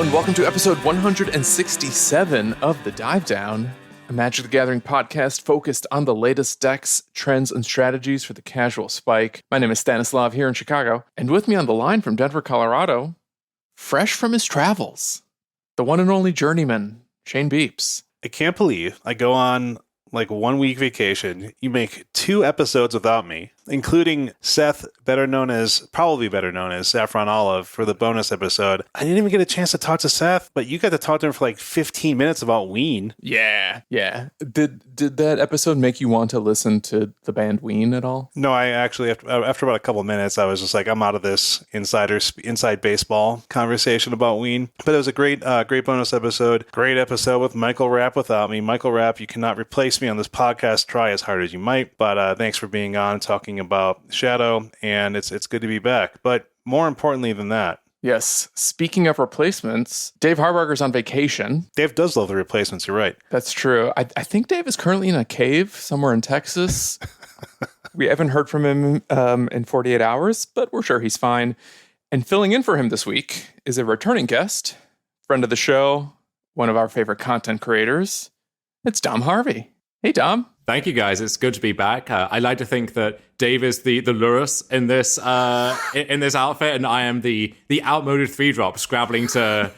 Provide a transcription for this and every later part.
and welcome to episode 167 of The Dive Down, a Magic the Gathering podcast focused on the latest decks, trends, and strategies for the casual spike. My name is Stanislav here in Chicago, and with me on the line from Denver, Colorado, fresh from his travels, the one and only journeyman, Shane Beeps. I can't believe I go on like 1 week vacation. You make 2 episodes without me, including Seth, probably better known as Saffron Olive, for the bonus episode. I didn't even get a chance to talk to Seth, but you got to talk to him for like 15 minutes about Ween. Yeah. Did that episode make you want to listen to the band Ween at all? No, I actually, after about a couple of minutes, I was just like, I'm out of this inside baseball conversation about Ween. But it was a great bonus episode. Great episode with Michael Rapp without me. Michael Rapp, you cannot replace me on this podcast. Try as hard as you might. But thanks for being on, talking about Shadow, and it's good to be back. But more importantly than that, yes, speaking of replacements, Dave Harbarger's on vacation. Dave does love the replacements, you're right. That's true. I think Dave is currently in a cave somewhere in Texas. We haven't heard from him in 48 hours, but we're sure he's fine. And filling in for him this week is a returning guest, friend of the show, one of our favorite content creators. It's Dom Harvey. Hey, Dom. Thank you, guys. It's good to be back. I like to think that Dave is the Lurus in this in this outfit, and I am the outmoded 3-drop scrabbling to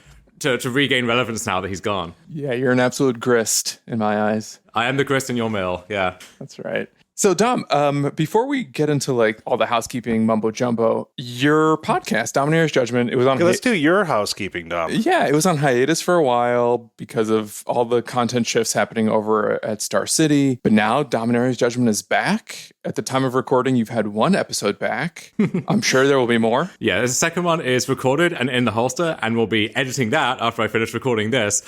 regain relevance now that he's gone. Yeah, you're an absolute grist in my eyes. I am the grist in your mill. Yeah, that's right. So, Dom, before we get into like all the housekeeping mumbo jumbo, your podcast, Dominator's Judgment, it was on. Okay, let's do your housekeeping, Dom. Yeah, it was on hiatus for a while because of all the content shifts happening over at Star City. But now Dominator's Judgment is back. At the time of recording, you've had 1 episode back. I'm sure there will be more. Yeah, the second one is recorded and in the holster, and we'll be editing that after I finish recording this.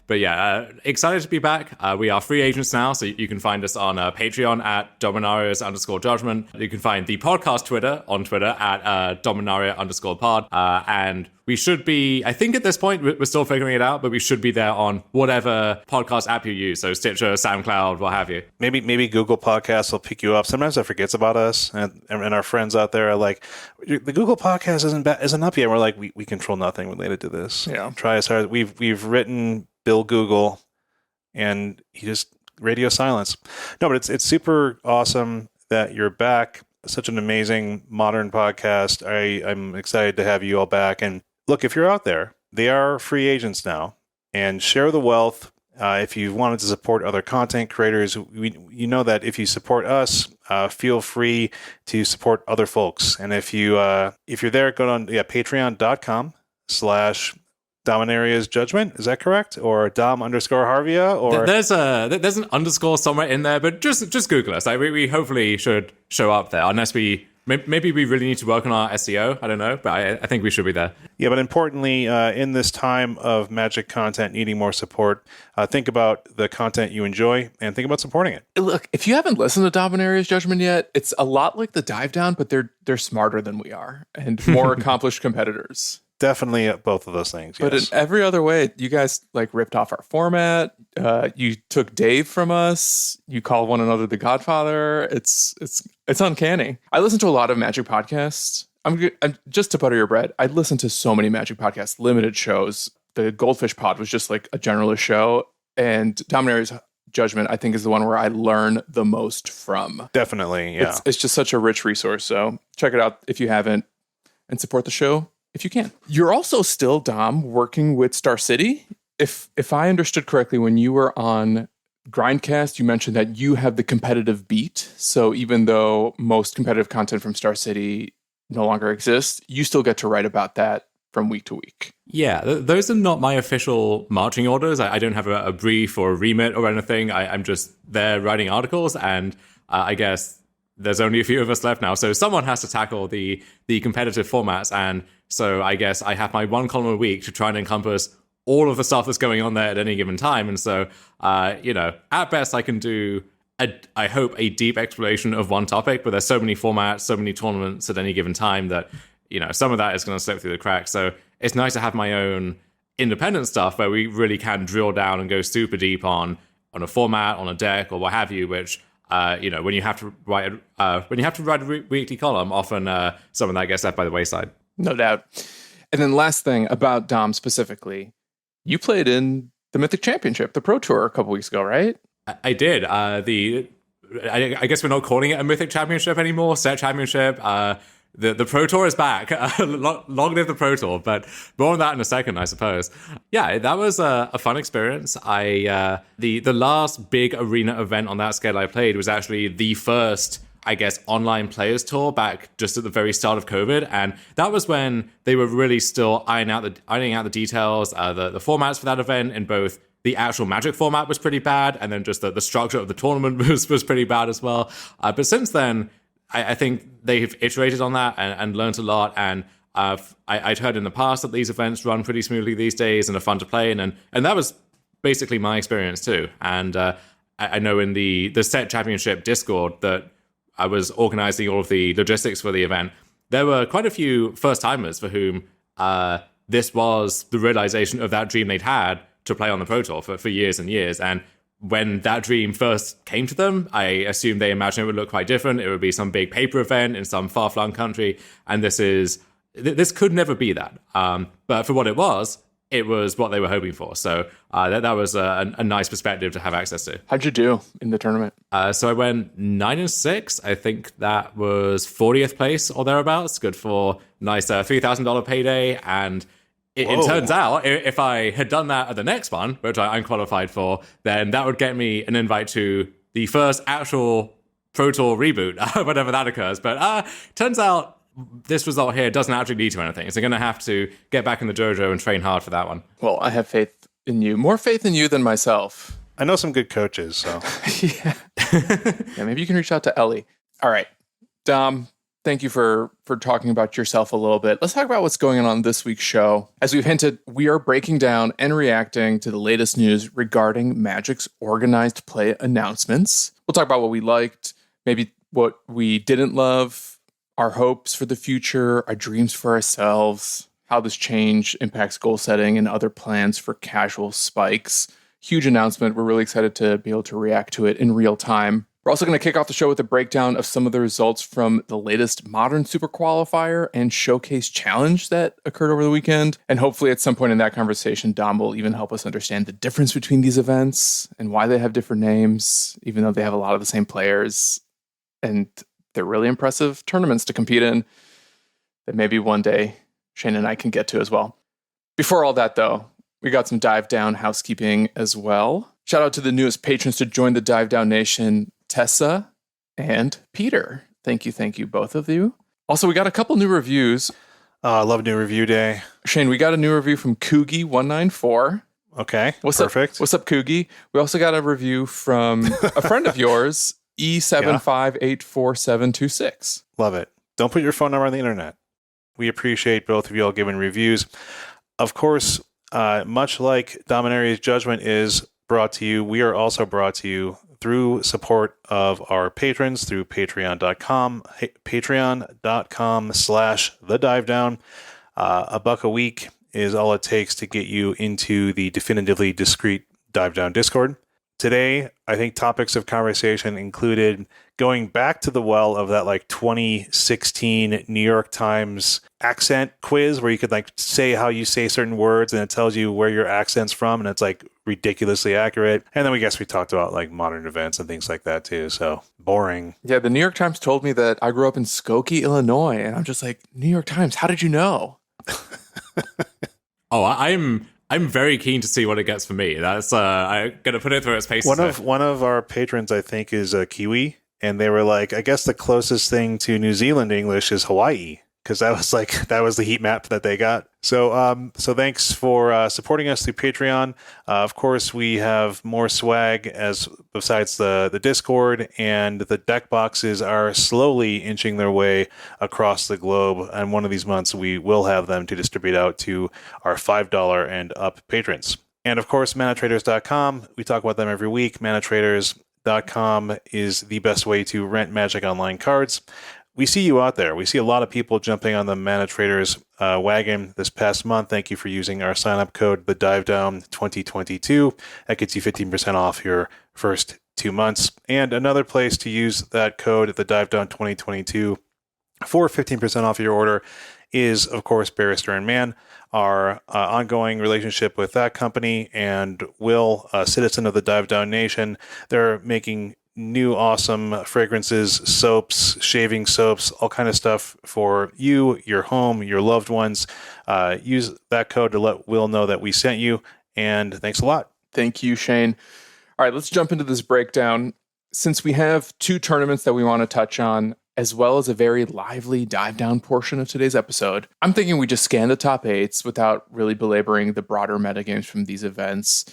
But yeah, excited to be back. We are free agents now, so you can find us on Patreon at Dominarius_Judgment. You can find the podcast Twitter on Twitter at Dominaria_pod. And we should be, I think at this point, we're still figuring it out, but we should be there on whatever podcast app you use. So Stitcher, SoundCloud, what have you. Maybe Google Podcasts will pick you up. Sometimes it forgets about us, and our friends out there are like, the Google Podcast isn't up yet. And we're like, we control nothing related to this. Yeah. Try as hard. We've written Bill Google, and he just radio silence. No, but it's super awesome that you're back. Such an amazing modern podcast. I'm excited to have you all back. And look, if you're out there, they are free agents now, and share the wealth. If you wanted to support other content creators, you know that if you support us, feel free to support other folks. And if you're there, go on patreon.com/Dominaria's Judgment. Is that correct? Or Dom_Harvia? Or there's an underscore somewhere in there, but just Google us. We hopefully should show up there, unless maybe we really need to work on our SEO. I don't know, but I think we should be there. Yeah, but importantly, in this time of Magic content needing more support, think about the content you enjoy and think about supporting it. Look, if you haven't listened to Dominaria's Judgment yet, it's a lot like the Dive Down, but they're smarter than we are and more accomplished competitors. Definitely both of those things. But yes. in every other way, you guys like ripped off our format. You took Dave from us. You called one another the Godfather. It's uncanny. I listen to a lot of Magic podcasts. I'm just to butter your bread. I listen to so many Magic podcasts, limited shows. The Goldfish Pod was just like a generalist show, and Dominaria's Judgment, I think, is the one where I learn the most from. Definitely, yeah. It's just such a rich resource. So check it out if you haven't, and support the show if you can. You're also still, Dom, working with Star City. If I understood correctly, when you were on Grindcast, you mentioned that you have the competitive beat. So even though most competitive content from Star City no longer exists, you still get to write about that from week to week. Yeah, those are not my official marching orders. I don't have a brief or a remit or anything. I'm just there writing articles, and I guess there's only a few of us left now. So someone has to tackle the competitive formats, and so I guess I have my 1 column a week to try and encompass all of the stuff that's going on there at any given time. And so, at best I can do, I hope, a deep exploration of one topic, but there's so many formats, so many tournaments at any given time that, some of that is going to slip through the cracks. So it's nice to have my own independent stuff where we really can drill down and go super deep on a format, on a deck, or what have you, which, when you have to write a weekly column, often some of that gets left by the wayside. No doubt. And then last thing about Dom specifically, you played in the Mythic Championship, the Pro Tour, a couple weeks ago, right? I did. I guess we're not calling it a Mythic Championship anymore. Set Championship. The Pro Tour is back. Long live the Pro Tour. But more on that in a second, I suppose. Yeah, that was a fun experience. The last big arena event on that scale I played was actually the first, I guess, online players tour back just at the very start of COVID. And that was when they were really still ironing out the details. The formats for that event in both the actual Magic format was pretty bad, and then just the structure of the tournament was pretty bad as well. But since then, I think they've iterated on that and learned a lot. And I'd heard in the past that these events run pretty smoothly these days and are fun to play. And that was basically my experience too. And I know in the Set Championship Discord that I was organizing all of the logistics for the event, there were quite a few first-timers for whom this was the realization of that dream they'd had to play on the Pro Tour for years and years. And when that dream first came to them, I assumed they imagined it would look quite different. It would be some big paper event in some far-flung country. And this could never be that. But for what it was what they were hoping for. So that was a nice perspective to have access to. How'd you do in the tournament? So I went 9-6. I think that was 40th place or thereabouts. Good for nice $3,000 payday. And it turns out if I had done that at the next one, which I'm qualified for, then that would get me an invite to the first actual Pro Tour reboot, whenever that occurs. But turns out this result here doesn't actually lead to anything. So I'm going to have to get back in the dojo and train hard for that one. Well, I have faith in you. More faith in you than myself. I know some good coaches, so. Yeah. Yeah, maybe you can reach out to Ellie. All right. Dom, thank you for talking about yourself a little bit. Let's talk about what's going on this week's show. As we've hinted, we are breaking down and reacting to the latest news regarding Magic's organized play announcements. We'll talk about what we liked, maybe what we didn't love, our hopes for the future, our dreams for ourselves, how this change impacts goal setting and other plans for casual spikes. Huge announcement. We're really excited to be able to react to it in real time. We're also going to kick off the show with a breakdown of some of the results from the latest Modern Super Qualifier and Showcase Challenge that occurred over the weekend. And hopefully at some point in that conversation, Dom will even help us understand the difference between these events and why they have different names, even though they have a lot of the same players. And they're really impressive tournaments to compete in that maybe one day Shane and I can get to as well. Before all that, though, we got some Dive Down housekeeping as well. Shout out to the newest patrons to join the Dive Down Nation, Tessa and Peter. Thank you, both of you. Also, we got a couple new reviews. I love new review day. Shane, we got a new review from Coogie194. Okay, perfect. What's up, Coogie? We also got a review from a friend of yours, E7584726. Love it. Don't put your phone number on the internet. We appreciate both of you all giving reviews. Of course, much like Dominaria's Judgment is brought to you, we are also brought to you through support of our patrons through patreon.com/thedivedown. $1 a week is all it takes to get you into the definitively discreet Dive Down Discord. Today, I think topics of conversation included going back to the well of that 2016 New York Times accent quiz where you could say how you say certain words and it tells you where your accent's from and it's ridiculously accurate. And then we talked about modern events and things like that too. So boring. Yeah, the New York Times told me that I grew up in Skokie, Illinois, and I'm just like, New York Times, how did you know? Oh, I'm very keen to see what it gets for me. That's I'm gonna put it through its paces. One of our patrons, I think, is a Kiwi, and they were like, I guess the closest thing to New Zealand English is Hawaii, because that was the heat map that they got. So thanks for supporting us through Patreon. Of course, we have more swag besides the Discord, and the deck boxes are slowly inching their way across the globe. And one of these months, we will have them to distribute out to our $5 and up patrons. And of course, manatraders.com. We talk about them every week. Manatraders.com is the best way to rent Magic Online cards. We see you out there. We see a lot of people jumping on the Mana Traders wagon this past month. Thank you for using our sign-up code, the Dive Down 2022. That gets you 15% off your first 2 months. And another place to use that code, the Dive Down 2022, for 15% off your order is, of course, Barrister and Mann, our ongoing relationship with that company, and Will, a citizen of the Dive Down Nation. They're making new awesome fragrances, soaps, shaving soaps, all kind of stuff for you, your home, your loved ones. Use that code to let Will know that we sent you, and thanks a lot. Thank you, Shane. All right, let's jump into this breakdown. Since we have two tournaments that we want to touch on, as well as a very lively dive down portion of today's episode, I'm thinking we just scan the top eights without really belaboring the broader metagames from these events,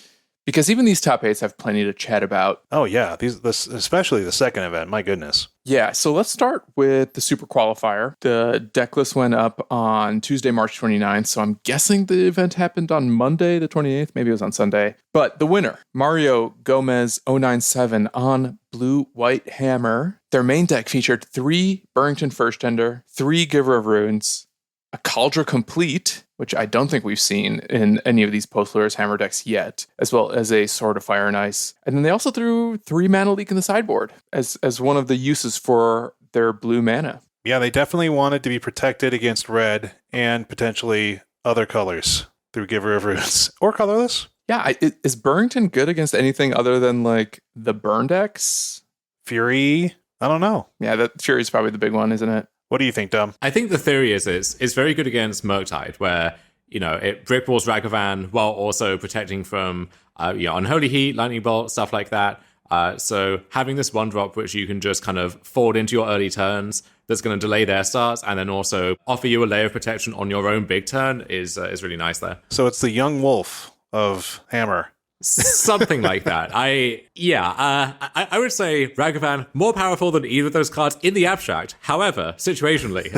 because even these top eights have plenty to chat about. Oh, yeah. Especially the second event. My goodness. Yeah, so let's start with the Super Qualifier. The deck list went up on Tuesday, March 29th, so I'm guessing the event happened on Monday, the 28th. Maybe it was on Sunday. But the winner, Mario Gomez 097 on Blue-White Hammer. Their main deck featured 3 Burrington First Tender, 3 Giver of Runes, a Cauldron Complete, which I don't think we've seen in any of these Post-Lures Hammer decks yet, as well as a Sword of Fire and Ice. And then they also threw 3 Mana Leak in the sideboard as one of the uses for their blue mana. Yeah, they definitely wanted to be protected against red and potentially other colors through Giver of Runes. Or colorless. Yeah, is Burrington good against anything other than like the burn decks? Fury? I don't know. Yeah, that Fury's probably the big one, isn't it? What do you think, Dom? I think the theory is it's very good against Murktide, where, you know, it brickballs Ragavan while also protecting from, Unholy Heat, Lightning Bolt, stuff like that. So having this one drop, which you can just kind of forward into your early turns, that's going to delay their starts, and then also offer you a layer of protection on your own big turn is really nice there. So it's the young wolf of Hammer. Something like that. I would say Ragavan more powerful than either of those cards in the abstract. However, situationally,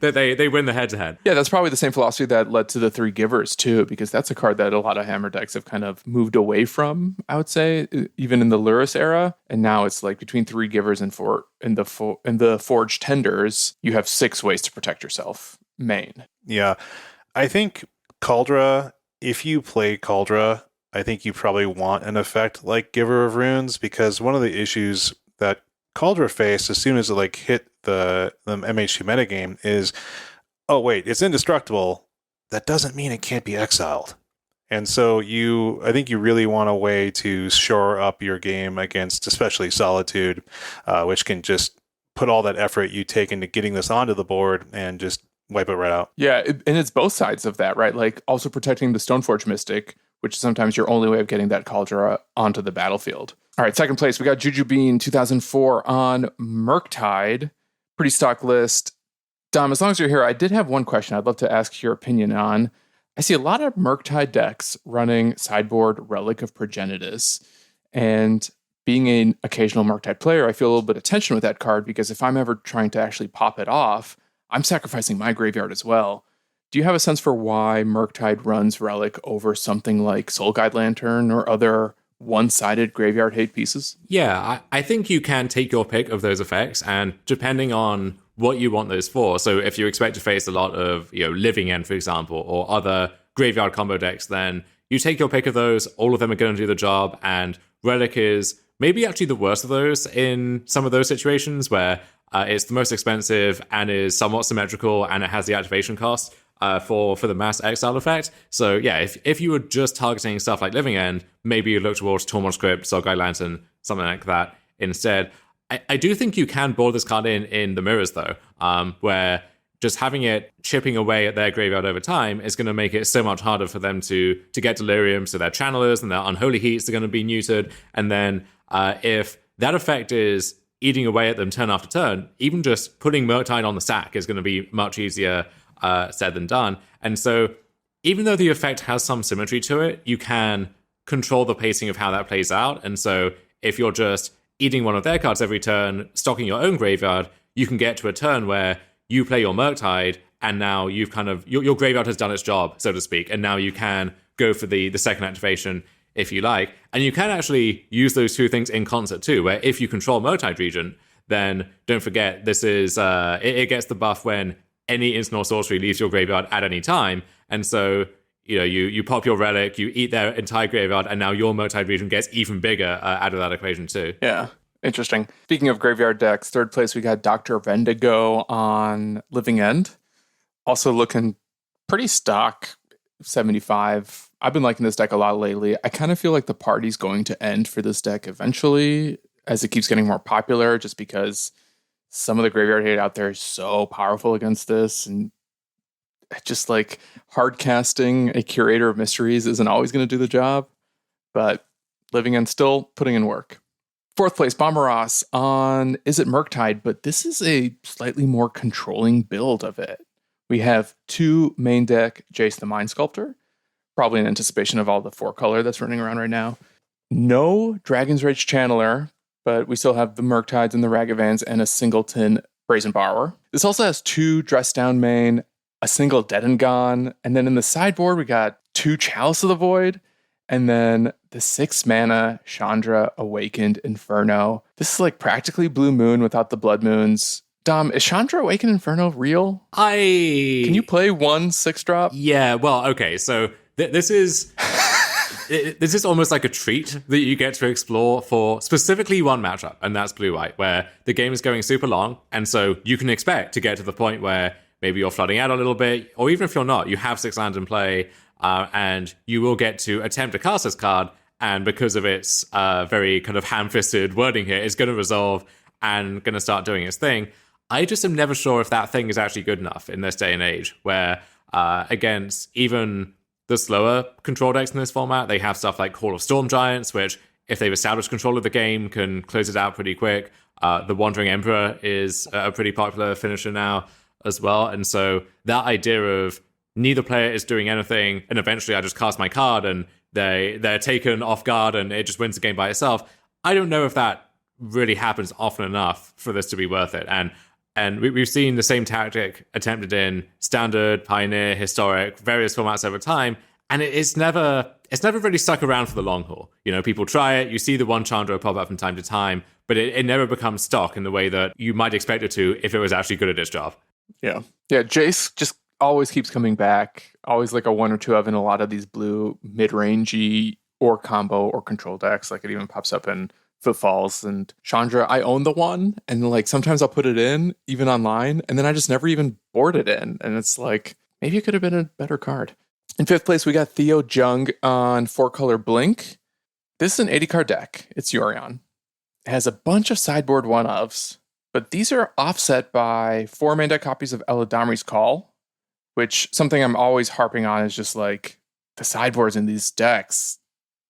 that they win the head-to-head. Yeah, that's probably the same philosophy that led to the 3 Givers too, because that's a card that a lot of Hammer decks have kind of moved away from, I would say, even in the Lurrus era. And now it's like between 3 Givers and the Forged Tenders, you have 6 ways to protect yourself. Main. Yeah. I think Cauldra, if you play Cauldra, I think you probably want an effect like Giver of Runes, because one of the issues that Cauldra faced as soon as it hit the MH2 metagame is, oh wait, it's indestructible. That doesn't mean it can't be exiled. And so I think you really want a way to shore up your game against especially Solitude, which can just put all that effort you take into getting this onto the board and just wipe it right out. Yeah, and it's both sides of that, right? Like also protecting the Stoneforge Mystic, which is sometimes your only way of getting that Cauldra onto the battlefield. All right, second place, we got Juju Bean 2004 on Murktide. Pretty stock list. Dom, as long as you're here, I did have one question I'd love to ask your opinion on. I see a lot of Murktide decks running sideboard Relic of Progenitus. And being an occasional Murktide player, I feel a little bit of tension with that card, because if I'm ever trying to actually pop it off, I'm sacrificing my graveyard as well. Do you have a sense for why Murktide runs Relic over something like Soul Guide Lantern or other one-sided graveyard hate pieces? Yeah, I think you can take your pick of those effects, and depending on what you want those for. So if you expect to face a lot of, Living End, for example, or other graveyard combo decks, then you take your pick of those. All of them are going to do the job, and Relic is maybe actually the worst of those in some of those situations where it's the most expensive and is somewhat symmetrical, and it has the activation cost for the mass exile effect. So yeah, if you were just targeting stuff like Living End, maybe you look towards Tormod Script, Soul Guide Lantern, something like that instead. I do think you can board this card in the mirrors though, where just having it chipping away at their graveyard over time is going to make it so much harder for them to get Delirium, so their Channelers and their Unholy Heats are going to be neutered. And then if that effect is eating away at them turn after turn, even just putting Murktide on the sack is going to be much easier said than done. And so even though the effect has some symmetry to it, you can control the pacing of how that plays out. And so if you're just eating one of their cards every turn, stocking your own graveyard, you can get to a turn where you play your Murktide, and now you've kind of your graveyard has done its job, so to speak, and now you can go for the second activation if you like. And you can actually use those two things in concert too, where if you control Murktide Regent, then don't forget this is it gets the buff when any instant or sorcery leaves your graveyard at any time. And so you pop your Relic, you eat their entire graveyard, and now your Murktide Regent gets even bigger out of that equation too. Yeah, interesting. Speaking of graveyard decks, third place we got Dr. Vendigo on Living End. Also looking pretty stock, 75. I've been liking this deck a lot lately. I kind of feel like the party's going to end for this deck eventually as it keeps getting more popular, just because some of the graveyard hate out there is so powerful against this. And just like hard casting a curator of mysteries isn't always going to do the job, but living and still putting in work. Fourth place, Bomberos on Is It Murktide? But this is a slightly more controlling build of it. We have 2 main deck Jace the Mind Sculptor, probably in anticipation of all the 4-color that's running around right now. No Dragon's Rage Channeler, but we still have the Murktides and the Ragavans and a singleton Brazen Borrower. This also has 2 Dress Down main, a single Dead and Gone, and then in the sideboard we got 2 Chalice of the Void, and then the 6 mana Chandra Awakened Inferno. This is like practically Blue Moon without the Blood Moons. Dom, is Chandra Awakened Inferno real? Can you play 1 6-drop? Yeah, well, okay, so this is this is almost like a treat that you get to explore for specifically one matchup, and that's blue-white, where the game is going super long, and so you can expect to get to the point where maybe you're flooding out a little bit, or even if you're not, you have 6 lands in play, and you will get to attempt to cast this card, and because of its very kind of ham-fisted wording here, it's going to resolve and going to start doing its thing. I just am never sure if that thing is actually good enough in this day and age, where against even the slower control decks in this format, they have stuff like Hall of Storm Giants, which, if they've established control of the game, can close it out pretty quick. The Wandering Emperor is a pretty popular finisher now as well, and so that idea of neither player is doing anything, and eventually I just cast my card and they're taken off guard and it just wins the game by itself. I don't know if that really happens often enough for this to be worth it. And we've seen the same tactic attempted in Standard, Pioneer, Historic, various formats over time, and it's never really stuck around for the long haul. You know, people try it, you see the one Chandra pop up from time to time, but it never becomes stock in the way that you might expect it to if it was actually good at its job. Yeah, Jace just always keeps coming back, always like a 1 or 2 of in a lot of these blue mid-rangey or combo or control decks. Like it even pops up in Footfalls and Chandra. I own the one, and like sometimes I'll put it in even online, and then I just never even board it in, and it's like maybe it could have been a better card. In 5th place, we got Theo Jung on 4-color Blink. This is an 80-card deck. It's Yorion. It has a bunch of sideboard one-ofs, but these are offset by 4 main deck copies of Eladamri's Call, which something I'm always harping on is just like the sideboards in these decks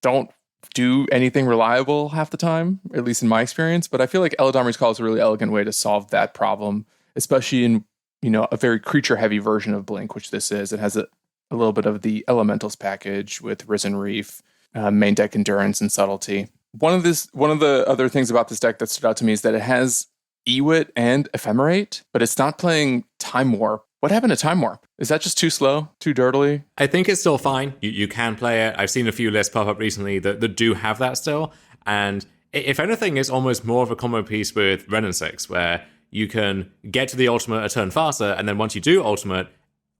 don't do anything reliable half the time, at least in my experience. But I feel like Eladamri's Call is a really elegant way to solve that problem, especially in, you know, a very creature-heavy version of Blink, which this is. It has a little bit of the Elementals package with Risen Reef, main deck Endurance, and Subtlety. One of the other things about this deck that stood out to me is that it has Ewit and Ephemerate, but it's not playing Time Warp. What happened to Time Warp? Is that just too slow, too dirtily? I think it's still fine. You can play it. I've seen a few lists pop up recently that do have that still. And if anything, it's almost more of a combo piece with Ren and 6, where you can get to the ultimate a turn faster, and then once you do ultimate,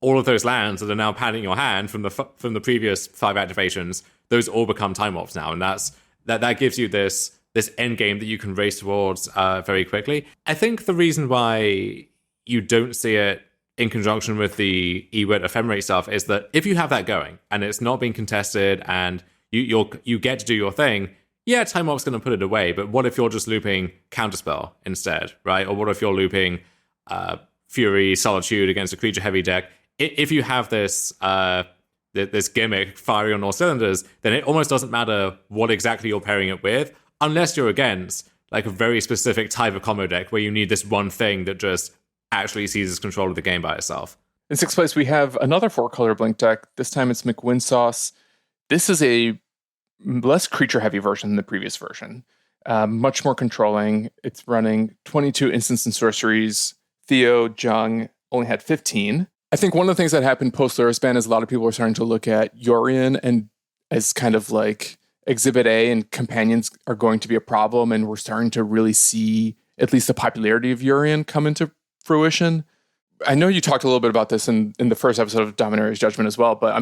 all of those lands that are now padding your hand from the previous 5 activations, those all become Time Warps now. And that gives you this end game that you can race towards very quickly. I think the reason why you don't see it in conjunction with the Ewit Ephemerate stuff is that if you have that going and it's not being contested and you get to do your thing, yeah, Time Warp's going to put it away, but what if you're just looping Counterspell instead, right? Or what if you're looping Fury, Solitude against a creature-heavy deck? If you have this gimmick firing on all cylinders, then it almost doesn't matter what exactly you're pairing it with, unless you're against like a very specific type of combo deck where you need this one thing that just actually seizes control of the game by itself. In 6th place, we have another 4-color Blink deck. This time it's McWinsauce. This is a less creature-heavy version than the previous version. Much more controlling. It's running 22 instants and sorceries. Theo Jung only had 15. I think one of the things that happened post-Lyris ban is a lot of people are starting to look at Yorion and as kind of like Exhibit A, and companions are going to be a problem, and we're starting to really see at least the popularity of Yorion come into fruition. I know you talked a little bit about this in the first episode of Dominaria's Judgment as well, but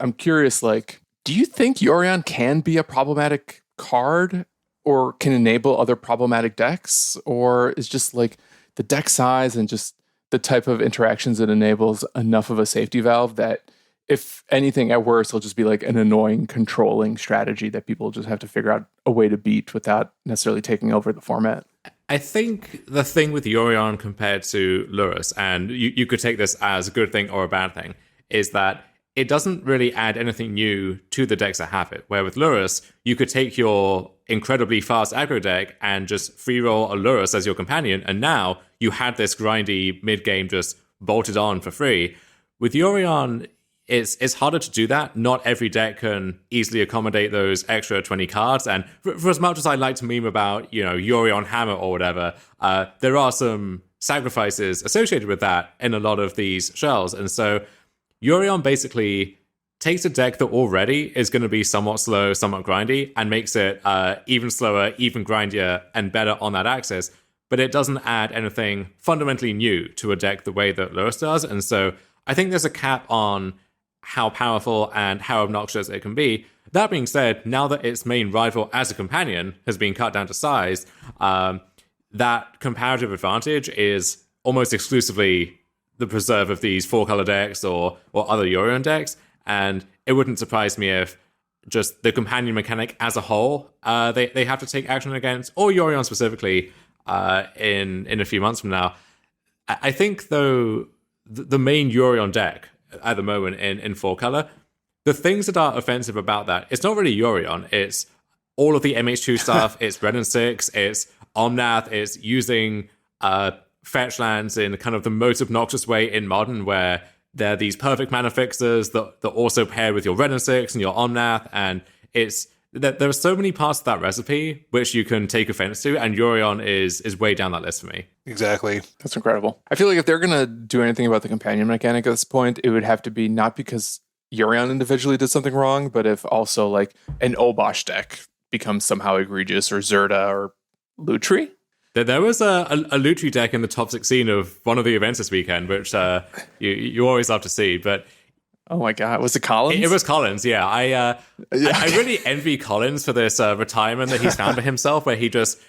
I'm curious, like, do you think Yorion can be a problematic card or can enable other problematic decks, or is just like the deck size and just the type of interactions it enables enough of a safety valve that if anything, at worst, it'll just be like an annoying controlling strategy that people just have to figure out a way to beat without necessarily taking over the format. I think the thing with Yorion compared to Lurrus, and you could take this as a good thing or a bad thing, is that it doesn't really add anything new to the decks that have it. Where with Lurrus, you could take your incredibly fast aggro deck and just free roll a Lurrus as your companion, and now you had this grindy mid-game just bolted on for free. With Yorion, it's harder to do that. Not every deck can easily accommodate those extra 20 cards. And for as much as I like to meme about, Yorion Hammer or whatever, there are some sacrifices associated with that in a lot of these shells. And so Yorion basically takes a deck that already is going to be somewhat slow, somewhat grindy, and makes it even slower, even grindier, and better on that axis. But it doesn't add anything fundamentally new to a deck the way that Lurrus does. And so I think there's a cap on how powerful and how obnoxious it can be. That being said, now that its main rival as a companion has been cut down to size, that comparative advantage is almost exclusively the preserve of these 4-color decks or other Yorion decks, and it wouldn't surprise me if just the companion mechanic as a whole, they have to take action against, or Yorion specifically, in a few months from now. I think, though, the main Yorion deck at the moment in 4-color, the things that are offensive about that, it's not really Yorion, it's all of the MH2 stuff, it's Red and 6, it's Omnath, it's using fetch lands in kind of the most obnoxious way in Modern, where they're these perfect mana fixers that also pair with your Red and 6 and your Omnath, and there are so many parts of that recipe which you can take offense to, and Yorion is way down that list for me. Exactly. That's incredible. I feel like if they're going to do anything about the companion mechanic at this point, it would have to be not because Yorion individually did something wrong, but if also like an Obosh deck becomes somehow egregious, or Zerda or Lutri. There was a Lutri deck in the top 16 of one of the events this weekend, which you always love to see, but oh my God, was it Collins? It was Collins, yeah. I really envy Collins for this retirement that he's found for himself, where he doesn't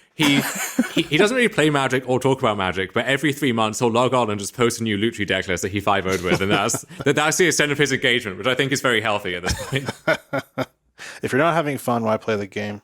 really play Magic or talk about Magic, but every 3 months he'll log on and just post a new Lutri deck list that he 5-0'd with, and that's the extent of his engagement, which I think is very healthy at this point. If you're not having fun, why play the game?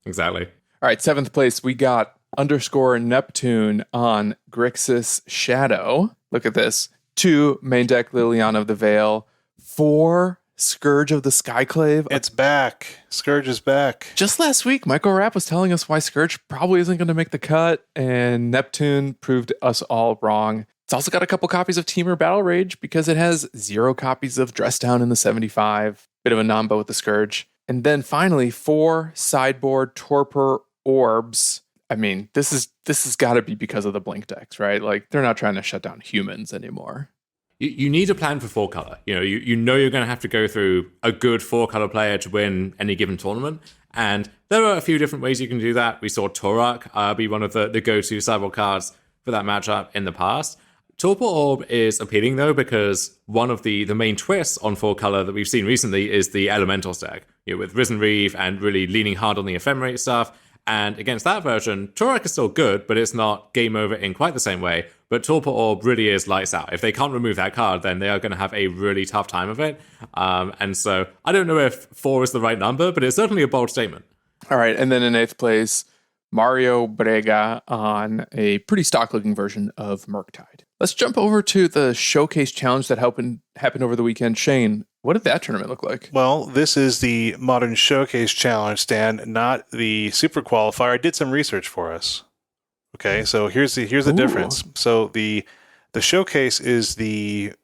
Exactly. All right, 7th place, we got _Neptune on Grixis Shadow. Look at this. 2 main deck Liliana of the Veil. 4 Scourge of the Skyclave. It's back. Scourge is back. Just last week, Michael Rapp was telling us why Scourge probably isn't going to make the cut, and Neptune proved us all wrong. It's also got a couple copies of Teamer Battle Rage because it has 0 copies of Dress Down in the 75. Bit of a nombo with the Scourge. And then finally, 4 sideboard Torpor Orbs. I mean, this has got to be because of the Blink decks, right? Like, they're not trying to shut down humans anymore. You need a plan for 4-color. You know you're going to have to go through a good 4-color player to win any given tournament. And there are a few different ways you can do that. We saw Torak be one of the go-to sideboard cards for that matchup in the past. Torpor Orb is appealing, though, because one of the main twists on 4-color that we've seen recently is the Elementals deck, with Risen Reeve and really leaning hard on the ephemerate stuff. And against that version, Torak is still good, but it's not game over in quite the same way. But Torpor Orb really is lights out. If they can't remove that card, then they are going to have a really tough time of it. And so I don't know if 4 is the right number, but it's certainly a bold statement. All right, and then in 8th place, Mario Brega on a pretty stock-looking version of Murktide. Let's jump over to the Showcase Challenge that happened over the weekend. Shane, what did that tournament look like? Well, this is the Modern Showcase Challenge, Stan, not the Super Qualifier. I did some research for us. Okay, so here's the difference. So the Showcase is the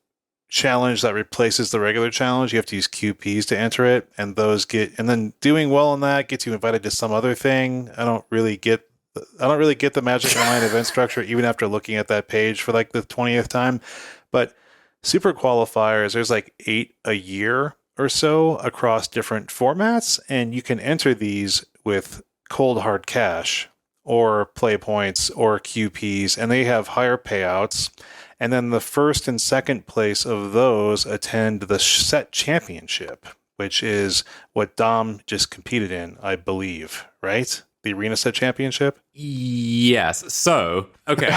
challenge that replaces the regular challenge. You have to use QPs to enter it, and then doing well in that gets you invited to some other thing. I don't really get the Magic Online event structure, even after looking at that page for like the 20th time. But Super Qualifiers, there's like 8 a year or so across different formats, and you can enter these with cold hard cash or play points or QPs, and they have higher payouts. And then the first and second place of those attend the set championship, which is what Dom just competed in, I believe, right? The Arena Set Championship? Yes. So, okay.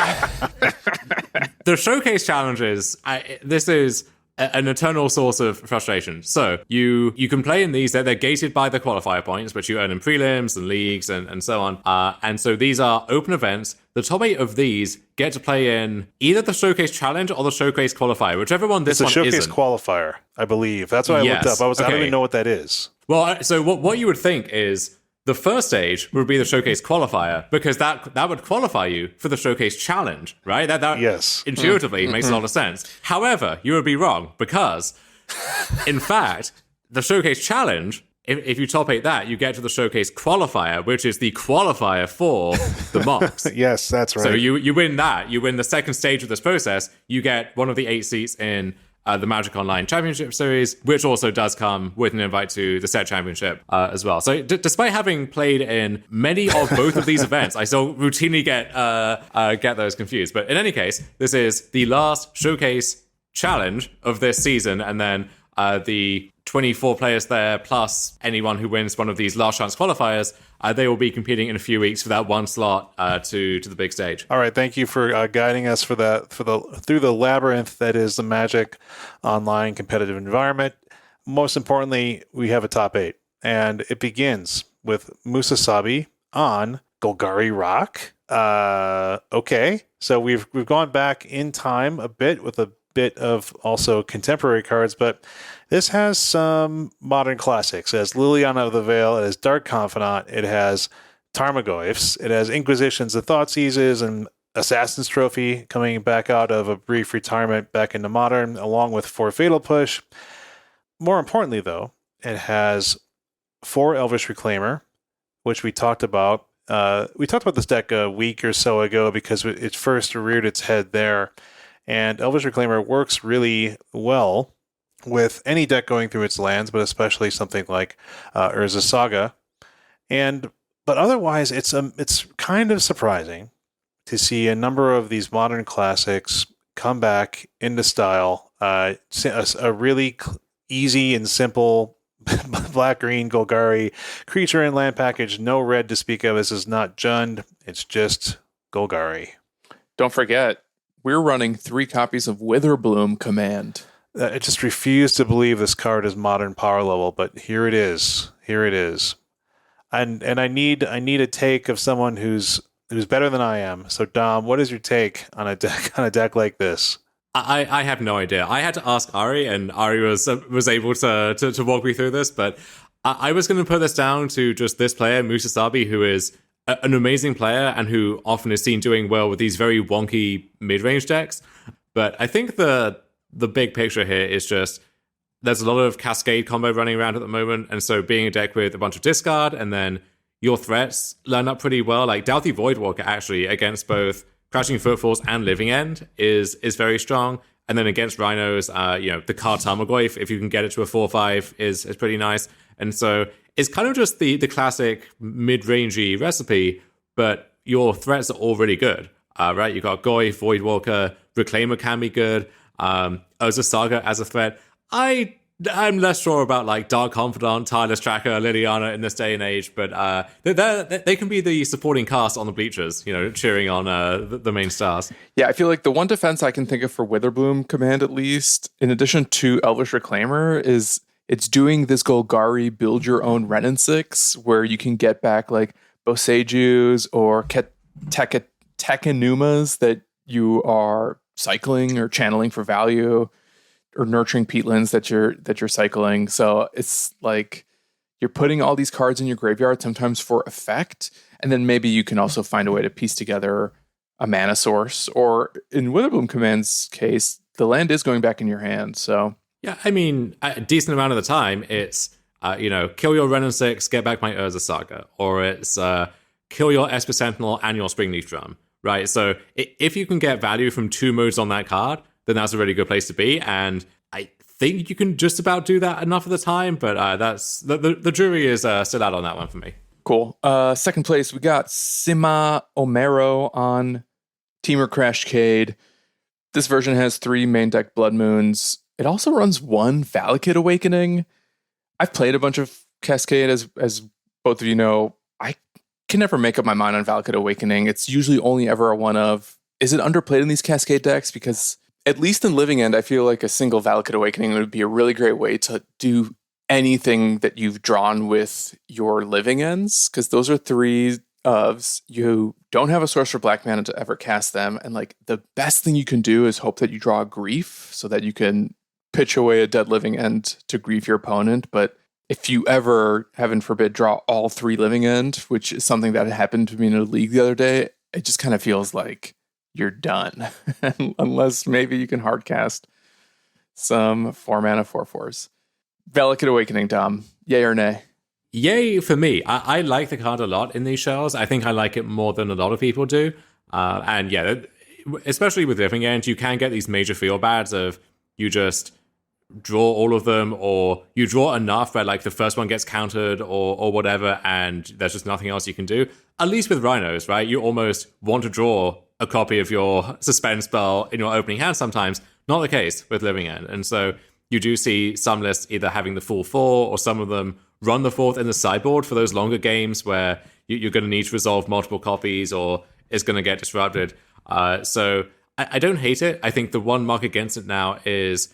The showcase challenges, this is an eternal source of frustration. So you can play in these, they're gated by the qualifier points, which you earn in prelims and leagues and so on. And so these are open events. The top 8 of these get to play in either the showcase challenge or the showcase qualifier, whichever one this one isn't. It's a showcase qualifier, I believe. That's what I looked up. I don't even know what that is. Well, so what you would think is the first stage would be the showcase qualifier, because that would qualify you for the showcase challenge, right? That yes. Intuitively makes a lot of sense. However, you would be wrong, because in fact, the showcase challenge, if you top 8 that, you get to the showcase qualifier, which is the qualifier for the mocks. Yes, that's right. So you win that. You win the second stage of this process. You get one of the 8 seats in the Magic Online Championship Series, which also does come with an invite to the set championship as well. So despite having played in many of both of these events, I still routinely get those confused. But in any case, this is the last showcase challenge of this season, and then the 24 players there, plus anyone who wins one of these last chance qualifiers, they will be competing in a few weeks for that one slot to the big stage. All right, thank you for guiding us through the labyrinth that is the Magic Online competitive environment. Most importantly, we have a top 8, and it begins with Musasabi on Golgari Rock. Okay, so we've gone back in time a bit with a bit of also contemporary cards, but this has some modern classics. It has Liliana of the Veil, it has Dark Confidant, it has Tarmogoyfs, it has Inquisitions of Thoughtseizes, and Assassin's Trophy coming back out of a brief retirement back into Modern, along with 4 Fatal Push. More importantly, though, it has 4 Elvish Reclaimer, which we talked about. We talked about this deck a week or so ago because it first reared its head there. And Elvish Reclaimer works really well with any deck going through its lands, but especially something like Urza Saga. But otherwise, it's kind of surprising to see a number of these modern classics come back into style. A really easy and simple black-green Golgari creature and land package, no red to speak of. This is not Jund, it's just Golgari. Don't forget, we're running 3 copies of Witherbloom Command. I just refuse to believe this card is modern power level, but here it is. Here it is. And I need a take of someone who's better than I am. So Dom, what is your take on a deck like this? I have no idea. I had to ask Ari, and Ari was able to walk me through this, but I was going to put this down to just this player, Musasabi, who is an amazing player and who often is seen doing well with these very wonky mid-range decks. But I think the big picture here is just there's a lot of Cascade combo running around at the moment, and so being a deck with a bunch of discard and then your threats line up pretty well. Like Doughty Voidwalker actually against both Crashing Footfalls and Living End is very strong. And then against Rhinos, the card Tarmogoyf, if you can get it to a 4/5, is pretty nice. And so it's kind of just the classic mid-rangey recipe, but your threats are all really good, right? You got Goyf, Voidwalker, Reclaimer can be good. Urza Saga as a threat. I'm less sure about like Dark Confidant, Tireless Tracker, Liliana in this day and age, but they can be the supporting cast on the bleachers, cheering on the main stars. Yeah, I feel like the one defense I can think of for Witherbloom Command, at least, in addition to Elvish Reclaimer, is it's doing this Golgari build your own Renin 6, where you can get back like Bosejus or Tekenumas that you are cycling or channeling for value, or nurturing peatlands that you're cycling. So it's like you're putting all these cards in your graveyard, sometimes for effect, and then maybe you can also find a way to piece together a mana source. Or in Witherbloom Command's case, the land is going back in your hand. So yeah, I mean, a decent amount of the time, it's kill your Renin 6, get back my Urza Saga, or it's kill your Esper Sentinel and your Springleaf Drum, right? So if you can get value from 2 modes on that card, then that's a really good place to be. And I think you can just about do that enough of the time, but that's the jury is still out on that one for me. Cool. Second place, we got Sima Omero on Temur Crashcade. This version has 3 main deck Blood Moons. It also runs 1 Valakut Awakening. I've played a bunch of Cascade, as both of you know. I can never make up my mind on Valakut Awakening. It's usually only ever a one of. is it underplayed in these Cascade decks? Because at least in Living End, I feel like a single Valakut Awakening would be a really great way to do anything that you've drawn with your Living Ends, because those are 3 ofs. You don't have a source for black mana to ever cast them, and like the best thing you can do is hope that you draw a Grief so that you can pitch away a dead Living End to grief your opponent. But if you ever, heaven forbid, draw all 3 Living End, which is something that happened to me in a league the other day, it just kind of feels like you're done. Unless maybe you can hardcast some 4 mana 4/4s. Valakut Awakening, Dom. Yay or nay? Yay for me. I like the card a lot in these shells. I think I like it more than a lot of people do. And yeah, especially with Living End, you can get these major feel bads of you just draw all of them, or you draw enough where like the first one gets countered or whatever, and there's just nothing else you can do. At least with Rhinos, right? You almost want to draw a copy of your suspend spell in your opening hand sometimes. Not the case with Living End. And so you do see some lists either having the full 4, or some of them run the 4th in the sideboard for those longer games where you're going to need to resolve multiple copies or it's going to get disrupted. So I don't hate it. I think the one mark against it now is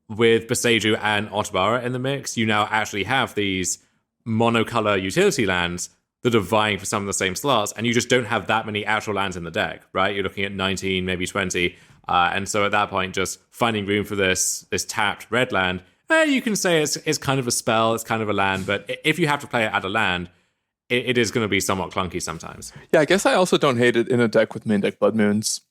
with Boseiju and Otawara in the mix, you now actually have these monocolor utility lands that are vying for some of the same slots, and you just don't have that many actual lands in the deck, right? You're looking at 19, maybe 20. And so at that point, just finding room for this tapped red land, you can say it's kind of a spell, it's kind of a land, but if you have to play it at a land, it is going to be somewhat clunky sometimes. Yeah, I guess I also don't hate it in a deck with main deck Blood Moons.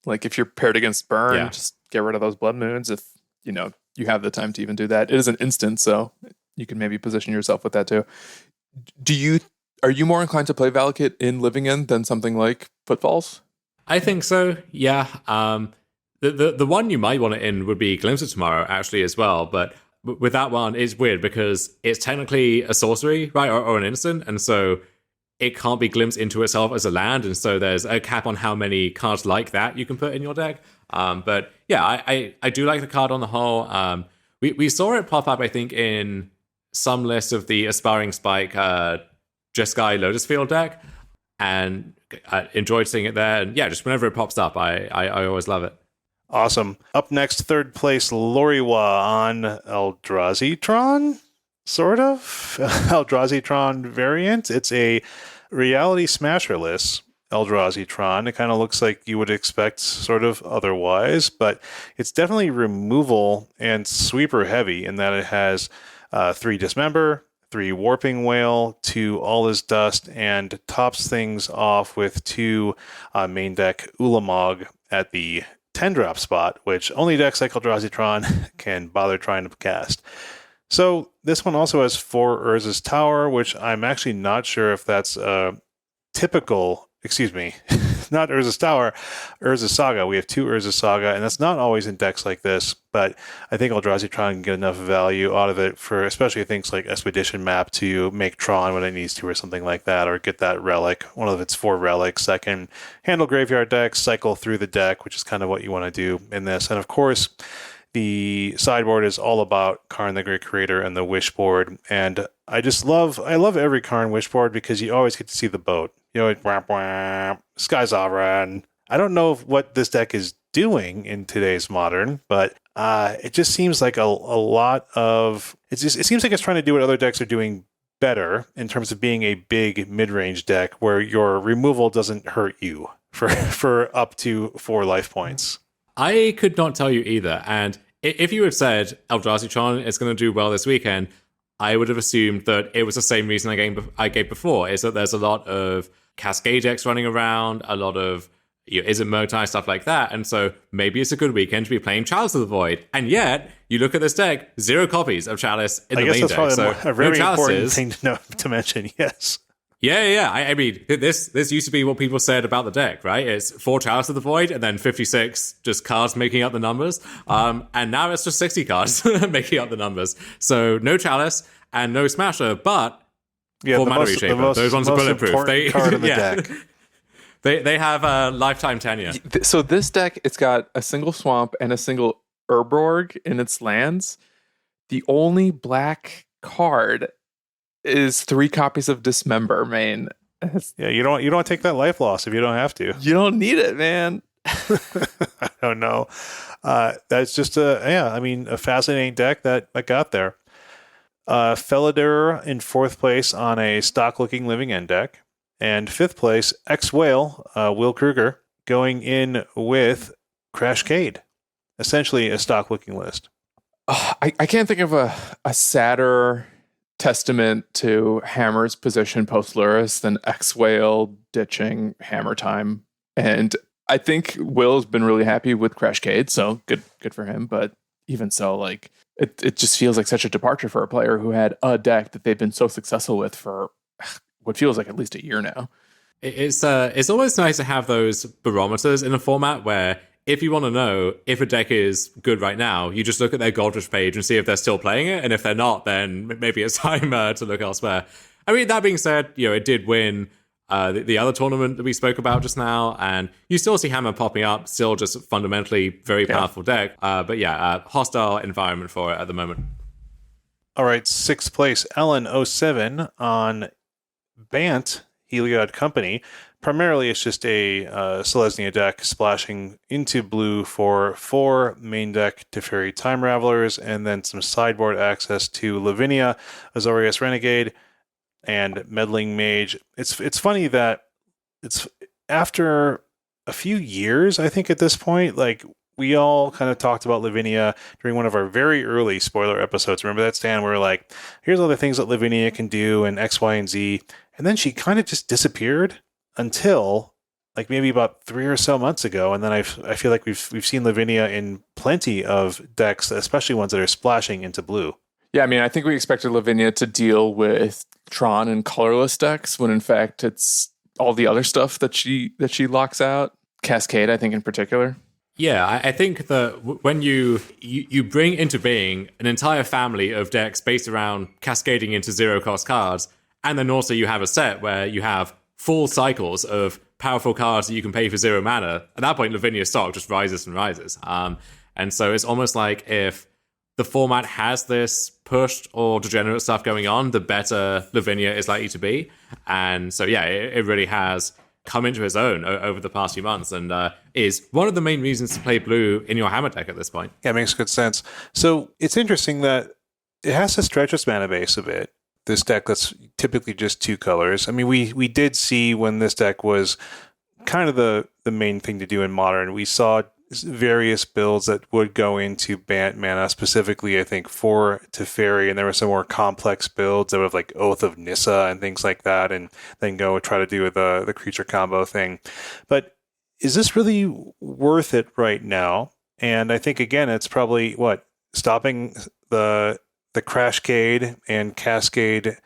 Like if you're paired against Burn, just get rid of those Blood Moons if, you have the time to even do that. It is an instant, so you can maybe position yourself with that too. Are you more inclined to play Valakut in Living End than something like Footfalls? I think so, yeah. The one you might want it in would be Glimpse of Tomorrow, actually, as well. But with that one, it's weird because it's technically a sorcery, right, or an instant, and so it can't be glimpsed into itself as a land, and so there's a cap on how many cards like that you can put in your deck. But yeah, I do like the card on the whole. We saw it pop up, I think, in some list of the Aspiring Spike Jeskai Lotus Field deck, and I enjoyed seeing it there. And yeah, just whenever it pops up, I always love it. Awesome. Up next, 3rd place, Loriwa on Eldrazi-tron, sort of. Eldrazi-tron variant. It's a Reality Smasher list, Eldrazi-tron. It kind of looks like you would expect sort of otherwise, but it's definitely removal and sweeper heavy in that it has 3 Dismember, 3 Warping Whale, 2 All Is Dust, and tops things off with 2 main deck Ulamog at the 10-drop spot, which only decks like Eldrazi-tron can bother trying to cast. So this one also has 4 Urza's Tower, which I'm actually not sure if that's typical, not Urza's Tower, Urza's Saga. We have 2 Urza's Saga, and that's not always in decks like this, but I think Eldrazi-tron can get enough value out of it for especially things like Expedition Map to make Tron when it needs to or something like that, or get that relic, one of its 4 relics that can handle graveyard decks, cycle through the deck, which is kind of what you want to do in this. And of course, the sideboard is all about Karn the Great Creator and the Wish board, and I love every Karn Wish board because you always get to see the boat. Whap, whap, Sky's Avra. I don't know what this deck is doing in today's Modern, but it just seems like a lot of... It seems like it's trying to do what other decks are doing better in terms of being a big mid-range deck where your removal doesn't hurt you for up to 4 life points. I could not tell you either, and if you had said Eldrazi-tron is going to do well this weekend, I would have assumed that it was the same reason I gave before, is that there's a lot of Cascade decks running around, a lot of Is It Murktai, stuff like that, and so maybe it's a good weekend to be playing Chalice of the Void. And yet, you look at this deck, 0 copies of Chalice in the main deck. I guess that's probably a very important thing to mention, yes. Yeah. I mean, this used to be what people said about the deck, right? It's 4 Chalice of the Void and then 56 just cards making up the numbers. And now it's just 60 cards making up the numbers. So no Chalice and no Smasher, but 4 Mana Reshaper. Those ones are bulletproof. They card in the deck. They have a lifetime tenure. So this deck, it's got a single swamp and a single Urborg in its lands. The only black card is 3 copies of Dismember main. Yeah, you don't want to take that life loss if you don't have to. You don't need it, man. I don't know. That's just a fascinating deck that got there. Felidar in 4th place on a stock-looking Living End deck. And 5th place, X-Whale, Will Kruger, going in with Crashcade. Essentially a stock-looking list. I can't think of a sadder testament to Hammer's position post-Luris than X-Whale ditching Hammer time. And I think Will's been really happy with Crashcade, so good for him. But even so, like it just feels like such a departure for a player who had a deck that they've been so successful with for what feels like at least a year now. It's always nice to have those barometers in a format where if you want to know if a deck is good right now, you just look at their Goldrush page and see if they're still playing it. And if they're not, then maybe it's time to look elsewhere. I mean, that being said, it did win the other tournament that we spoke about just now. And you still see Hammer popping up, still just fundamentally very powerful deck. But hostile environment for it at the moment. All right, 6th place, Ellen07 on Bant, Heliod Company. Primarily, it's just a Selesnya deck splashing into blue for 4 main deck Teferi Time Ravelers, and then some sideboard access to Lavinia, Azorius Renegade, and Meddling Mage. It's funny that it's after a few years, I think at this point, like we all kind of talked about Lavinia during one of our very early spoiler episodes. Remember that, Stan? Where we're like, here's all the things that Lavinia can do and X, Y, and Z. And then she kind of just disappeared until like maybe about 3 or so months ago. And then I feel like we've seen Lavinia in plenty of decks, especially ones that are splashing into blue. Yeah, I mean, I think we expected Lavinia to deal with Tron and colorless decks when in fact it's all the other stuff that she locks out. Cascade, I think in particular. Yeah, I think that when you bring into being an entire family of decks based around cascading into 0-cost cards, and then also you have a set where you have full cycles of powerful cards that you can pay for 0 mana, at that point Lavinia's stock just rises and rises. And so it's almost like if the format has this pushed or degenerate stuff going on, the better Lavinia is likely to be. And so it really has come into its own over the past few months, and is one of the main reasons to play blue in your Hammer deck at this point. Yeah, it makes good sense. So it's interesting that it has to stretch its mana base a bit. This deck that's typically just 2 colors. I mean, we did see when this deck was kind of the main thing to do in Modern, we saw various builds that would go into Bant mana, specifically, I think, for Teferi, and there were some more complex builds that would have like Oath of Nissa and things like that, and then go try to do the creature combo thing. But is this really worth it right now? And I think, again, it's probably, stopping the Crashcade and Cascade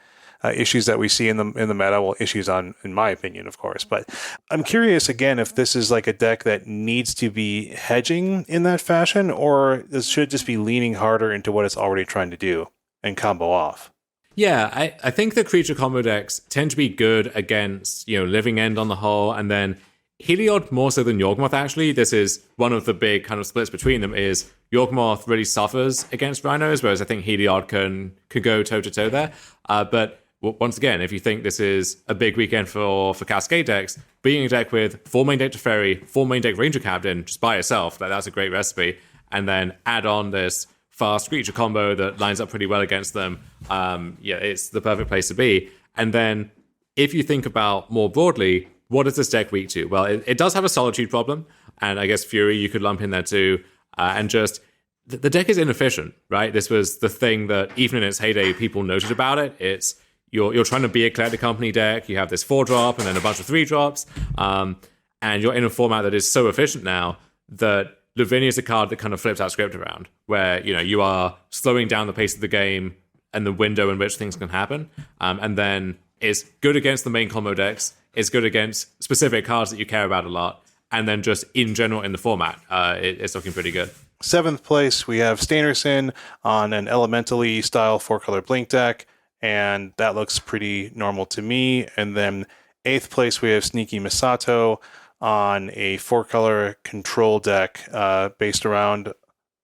issues that we see in the meta. Well, issues in my opinion, of course. But I'm curious, again, if this is like a deck that needs to be hedging in that fashion, or this should just be leaning harder into what it's already trying to do and combo off. Yeah, I think the creature combo decks tend to be good against, Living End on the whole, and then Heliod more so than Yawgmoth, actually. This is one of the big kind of splits between them, is Yawgmoth really suffers against Rhinos, whereas I think Heliod can go toe-to-toe there. But once again, if you think this is a big weekend for Cascade decks, being a deck with 4 main deck Teferi, 4 main deck Ranger Captain, just by itself, that's a great recipe. And then add on this fast creature combo that lines up pretty well against them. It's the perfect place to be. And then if you think about more broadly, what is this deck weak to? Well, it does have a Solitude problem, and I guess Fury you could lump in there too. And just the deck is inefficient, right? This was the thing that even in its heyday, people noted about it. It's you're trying to be a Collector Company deck. You have this 4-drop and then a bunch of 3-drops, and you're in a format that is so efficient now that Lavinia is a card that kind of flips that script around, where you are slowing down the pace of the game and the window in which things can happen, and then it's good against the main combo decks. It's good against specific cards that you care about a lot, and then just in general in the format, it's looking pretty good. 7th place, we have Stainerson on an Elementally style 4-color Blink deck, and that looks pretty normal to me. And then 8th place, we have Sneaky Misato on a 4-color control deck based around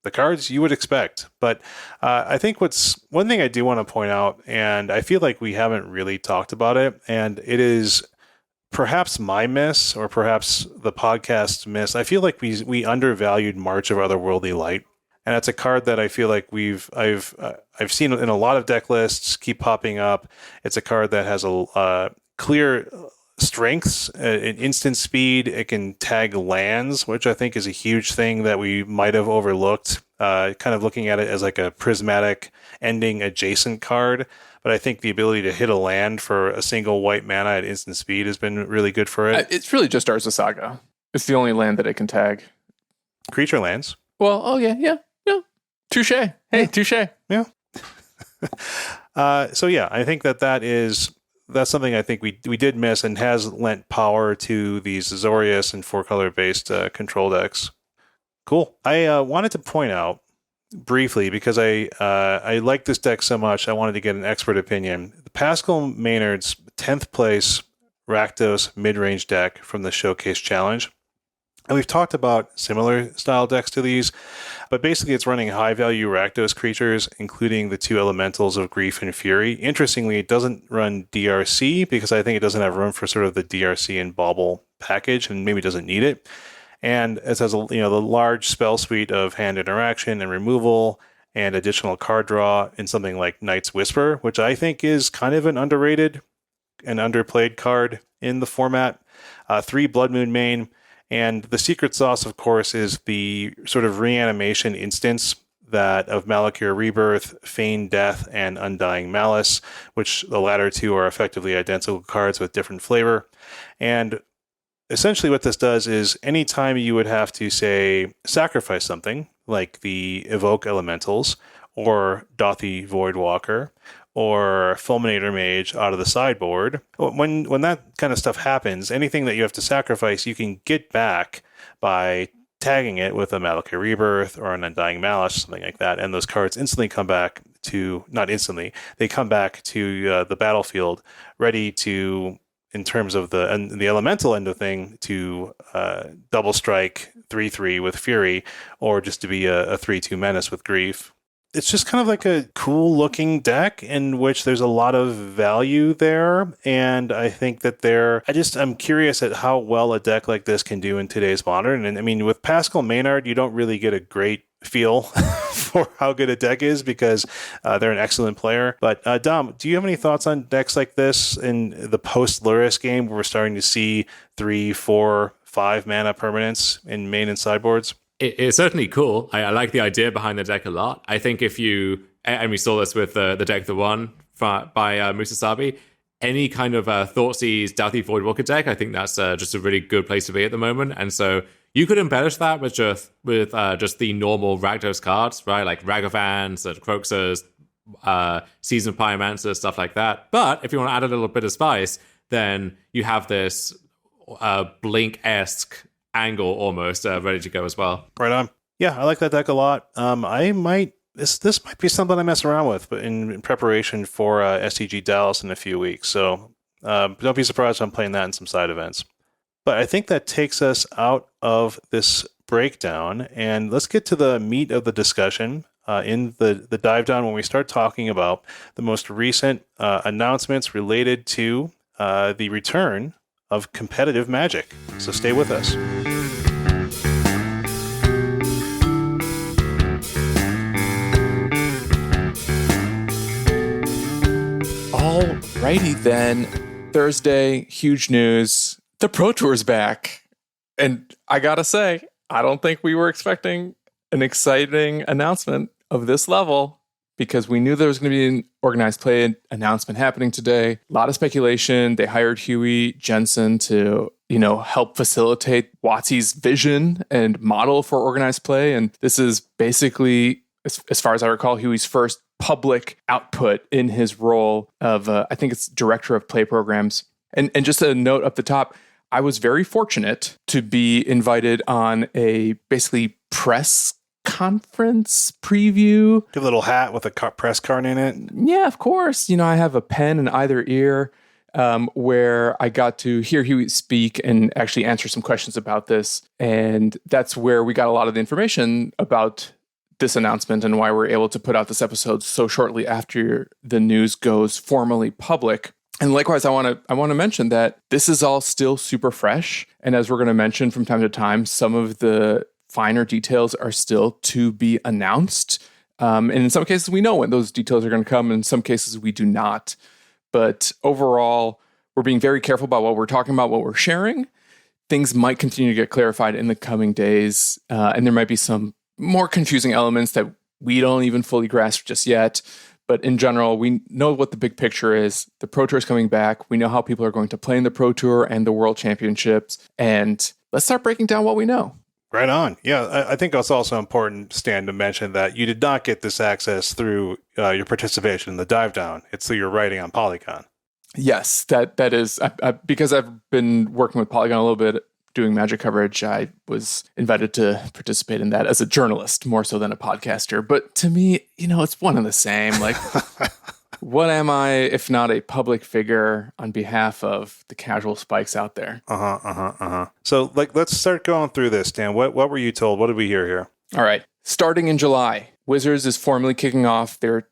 the cards you would expect. But I think one thing I do want to point out, and I feel like we haven't really talked about it, and it is perhaps my miss, or perhaps the podcast miss. I feel like we undervalued March of Otherworldly Light, and it's a card that I feel like I've seen in a lot of deck lists keep popping up. It's a card that has a clear strengths, an instant speed. It can tag lands, which I think is a huge thing that we might have overlooked. Kind of looking at it as like a prismatic ending adjacent card. But I think the ability to hit a land for a single white mana at instant speed has been really good for it. It's really just Urza Saga. It's the only land that it can tag. Creature lands. Well, oh yeah. Touche. Hey, touche. Yeah. So yeah, I think that's something I think we did miss and has lent power to these Azorius and 4-color based control decks. Cool. I wanted to point out briefly, because I like this deck so much, I wanted to get an expert opinion. Pascal Maynard's 10th place Rakdos mid-range deck from the Showcase Challenge. And we've talked about similar style decks to these, but basically it's running high-value Rakdos creatures, including the 2 elementals of Grief and Fury. Interestingly, it doesn't run DRC, because I think it doesn't have room for sort of the DRC and Bauble package, and maybe doesn't need it. And it has the large spell suite of hand interaction and removal and additional card draw in something like Knight's Whisper, which I think is kind of an underrated and underplayed card in the format. 3 Blood Moon main. And the secret sauce, of course, is the sort of reanimation instance that of Malakir Rebirth, Feigned Death, and Undying Malice, which the latter 2 are effectively identical cards with different flavor. And essentially what this does is anytime you would have to, say, sacrifice something, like the Evoke Elementals, or Dothy Voidwalker, or Fulminator Mage out of the sideboard, when that kind of stuff happens, anything that you have to sacrifice, you can get back by tagging it with a Malakir Rebirth or an Undying Malice, something like that, and those cards instantly come back to, not instantly, they come back to the battlefield, ready to, in terms of the elemental end of thing, to double strike 3/3 with Fury, or just to be a 3/2 menace with Grief. It's just kind of like a cool looking deck in which there's a lot of value there. And I think that I'm curious at how well a deck like this can do in today's Modern. And I mean, with Pascal Maynard, you don't really get a great feel for how good a deck is, because they're an excellent player. But Dom, do you have any thoughts on decks like this in the post-Luris game, where we're starting to see 3, 4, 5 mana permanents in main and sideboards? It's certainly cool. I like the idea behind the deck a lot. I think if you, and we saw this with the deck that won by Musasabi, any kind of Thoughtseize Doughty Voidwalker deck, I think that's just a really good place to be at the moment. And so you could embellish that with just the normal Rakdos cards, right? Like Ragavans, Croxus, Season of Pyromancer, stuff like that. But if you want to add a little bit of spice, then you have this Blink-esque angle almost ready to go as well. Right on. Yeah, I like that deck a lot. This might be something I mess around with, but in preparation for SCG Dallas in a few weeks. So don't be surprised if I'm playing that in some side events. But I think that takes us out of this breakdown, and let's get to the meat of the discussion in the dive down, when we start talking about the most recent announcements related to the return of competitive Magic. So stay with us. Alrighty then. Thursday, huge news. The Pro Tour's back. And I gotta say, I don't think we were expecting an exciting announcement of this level, because we knew there was going to be an organized play announcement happening today. A lot of speculation. They hired Huey Jensen to, help facilitate WotC's vision and model for organized play. And this is basically, as far as I recall, Huey's first public output in his role of, I think it's director of play programs. And just a note up the top, I was very fortunate to be invited on a basically press conference preview. Give a little hat with a press card in it. Yeah, of course. I have a pen in either ear, where I got to hear Huey speak and actually answer some questions about this. And that's where we got a lot of the information about this announcement and why we're able to put out this episode so shortly after the news goes formally public. And likewise, I want to mention that this is all still super fresh. And as we're going to mention from time to time, some of the finer details are still to be announced. And in some cases, we know when those details are going to come. In some cases, we do not. But overall, we're being very careful about what we're talking about, what we're sharing. Things might continue to get clarified in the coming days. And there might be some more confusing elements that we don't even fully grasp just yet. But in general, we know what the big picture is. The Pro Tour is coming back. We know how people are going to play in the Pro Tour and the World Championships. And let's start breaking down what we know. Right on. Yeah, I think it's also important, Stan, to mention that you did not get this access through your participation in the dive down. It's through your writing on Polygon. Yes, that is because I've been working with Polygon a little bit doing Magic coverage. I was invited to participate in that as a journalist more so than a podcaster. But to me, it's one and the same. Like, what am I if not a public figure on behalf of the casual spikes out there? So, let's start going through this, Dan. What were you told? What did we hear here? All right. Starting in July, Wizards is formally kicking off their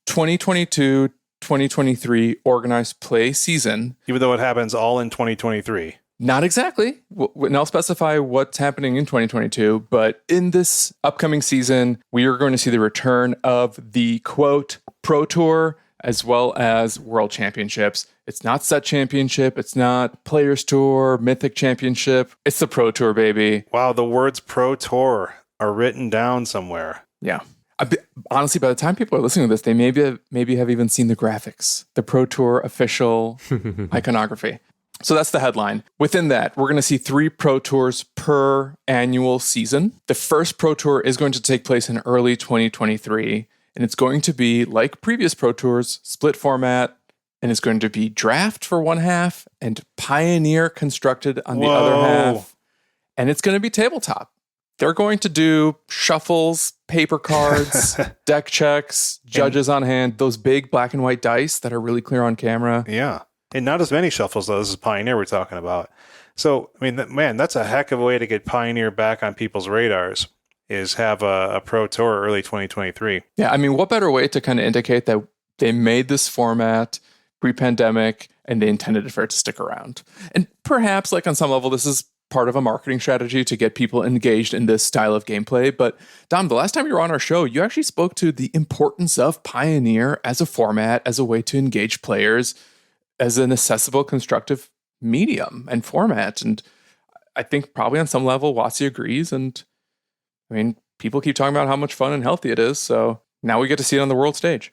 2022-2023 organized play season. Even though it happens all in 2023. Not exactly. And I'll specify what's happening in 2022. But in this upcoming season, we are going to see the return of the, quote, Pro Tour, as well as World Championships. It's not Set Championship. It's not Players Tour, Mythic Championship. It's the Pro Tour, baby. Wow, the words Pro Tour are written down somewhere. Yeah. Honestly, by the time people are listening to this, they maybe have even seen the graphics, the Pro Tour official iconography. So that's the headline. Within that, we're going to see 3 Pro Tours per annual season. The first Pro Tour is going to take place in early 2023, and it's going to be, like previous Pro Tours, split format, and it's going to be draft for one half and Pioneer constructed on the other half. And it's going to be tabletop. They're going to do shuffles, paper cards, deck checks, judges on hand, those big black and white dice that are really clear on camera. Yeah. And not as many shuffles, though. This is Pioneer we're talking about. So, I mean, man, that's a heck of a way to get Pioneer back on people's radars, is have a Pro Tour early 2023. Yeah, I mean, what better way to kind of indicate that they made this format pre-pandemic and they intended for it to stick around? And perhaps, like on some level, this is part of a marketing strategy to get people engaged in this style of gameplay. But Dom, the last time you were on our show, you actually spoke to the importance of Pioneer as a format, as a way to engage players, as an accessible, constructive medium and format. And I think probably on some level, Watsi agrees. And I mean, people keep talking about how much fun and healthy it is. So now we get to see it on the world stage.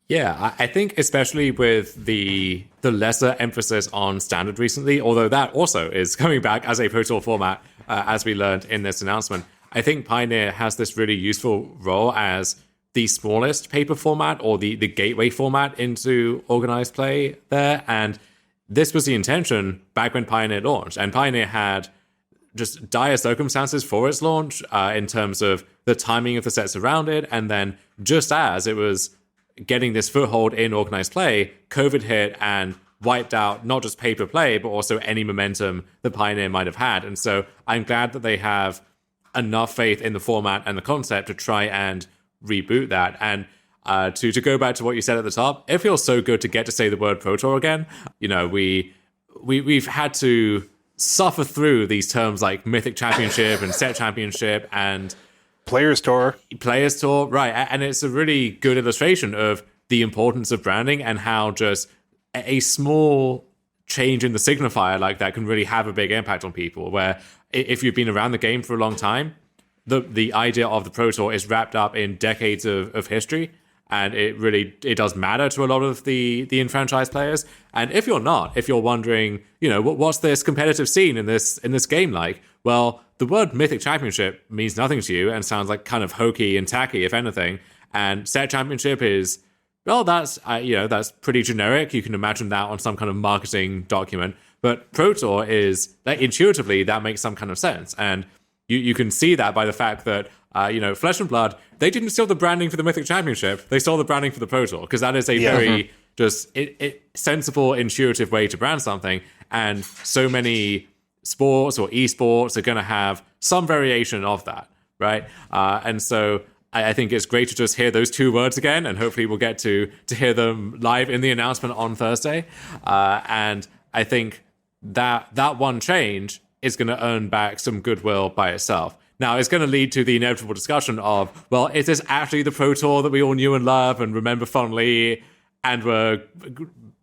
Yeah, I think especially with the lesser emphasis on standard recently, although that also is coming back as a Pro Tour format, as we learned in this announcement, I think Pioneer has this really useful role as the smallest paper format or the gateway format into organized play there. And this was the intention back when Pioneer launched. And Pioneer had just dire circumstances for its launch in terms of the timing of the sets around it. And then just as it was getting this foothold in organized play, COVID hit and wiped out not just paper play, but also any momentum that Pioneer might have had. And so I'm glad that they have enough faith in the format and the concept to try and reboot that. And to go back to what you said at the top, it feels so good to get to say the word Pro Tour again. You know, we've had to suffer through these terms like Mythic Championship and Set Championship and Players Tour, right? And it's a really good illustration of the importance of branding and how just a small change in the signifier like that can really have a big impact on people. Where if you've been around the game for a long time, the idea of the Pro Tour is wrapped up in decades of history, and it does matter to a lot of the enfranchised players. And if you're wondering, you know, what's this competitive scene in this game like? Well, the word Mythic Championship means nothing to you and sounds like kind of hokey and tacky, if anything. And Set Championship is, well, that's pretty generic. You can imagine that on some kind of marketing document. But Pro Tour is, like, intuitively, that makes some kind of sense. And you can see that by the fact that, Flesh and Blood, they didn't steal the branding for the Mythic Championship. They stole the branding for the Pro Tour, because that is a very sensible, intuitive way to brand something. And so many sports or esports are going to have some variation of that, right? And so I think it's great to just hear those two words again, and hopefully we'll get to hear them live in the announcement on Thursday. And I think that one change is going to earn back some goodwill by itself. Now, it's going to lead to the inevitable discussion of, well, is this actually the Pro Tour that we all knew and love and remember fondly and were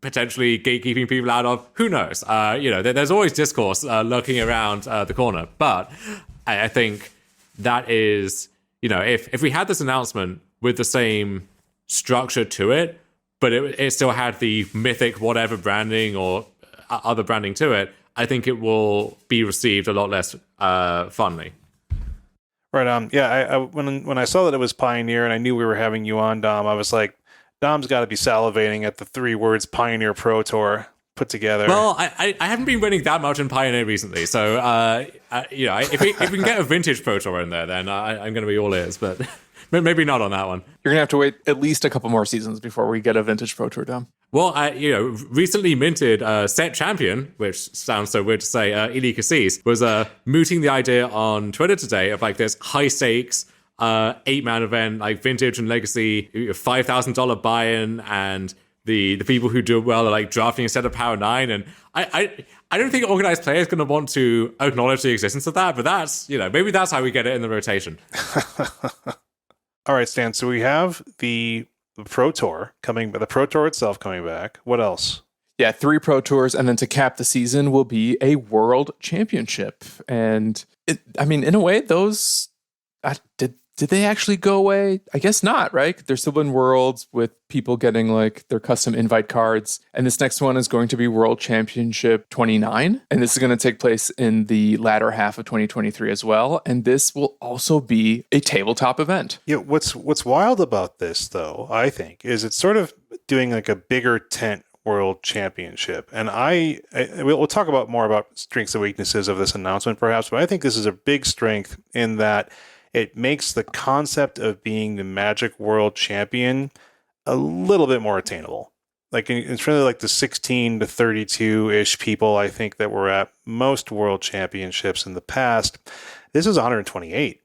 potentially gatekeeping people out of? Who knows? There's always discourse lurking around the corner. But I think that is, if we had this announcement with the same structure to it, but it still had the mythic whatever branding or other branding to it, I think it will be received a lot less fondly. Right. Yeah. When I saw that it was Pioneer and I knew we were having you on, Dom, I was like, Dom's got to be salivating at the 3 words Pioneer Pro Tour put together. Well, I haven't been winning that much in Pioneer recently, so if we can get a vintage Pro Tour in there, then I'm going to be all ears. But maybe not on that one. You're gonna have to wait at least a couple more seasons before we get a vintage Pro Tour, Dom. Well, recently minted set champion, which sounds so weird to say, Ili Cassis, was mooting the idea on Twitter today of like this high stakes 8-man event, like vintage and legacy, $5,000 buy-in, and the people who do it well are like drafting instead of Power 9. And I don't think organized play is going to want to acknowledge the existence of that, but that's, maybe that's how we get it in the rotation. All right, Stan. So we have the Pro Tour coming, the Pro Tour itself coming back. What else? Yeah, 3 Pro Tours, and then to cap the season will be a World Championship. And in a way, those did they actually go away? I guess not, right? There's still been Worlds with people getting like their custom invite cards. And this next one is going to be World Championship 29. And this is going to take place in the latter half of 2023 as well. And this will also be a tabletop event. Yeah, what's wild about this, though, I think, is it's sort of doing like a bigger tent World Championship. And we'll talk about more about strengths and weaknesses of this announcement, perhaps, but I think this is a big strength in that it makes the concept of being the Magic World Champion a little bit more attainable. Like it's really like the 16 to 32-ish people, I think, that were at most World Championships in the past. This is 128.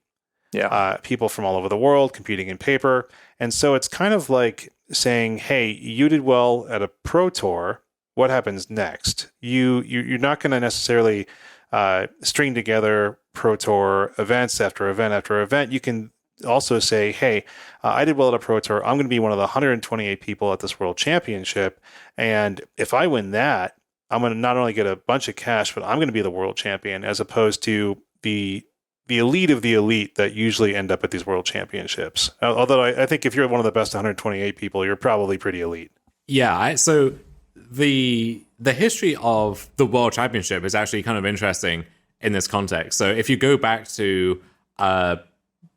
Yeah. People from all over the world competing in paper. And so it's kind of like saying, hey, you did well at a Pro Tour. What happens next? You're not going to necessarily string together Pro Tour events after event after event. You can also say, hey, I did well at a Pro Tour. I'm going to be one of the 128 people at this World Championship. And if I win that, I'm going to not only get a bunch of cash, but I'm going to be the world champion, as opposed to the elite of the elite that usually end up at these World Championships. Although I think if you're one of the best 128 people, you're probably pretty elite. Yeah. So the history of the World Championship is actually kind of interesting in this context. So if you go back to the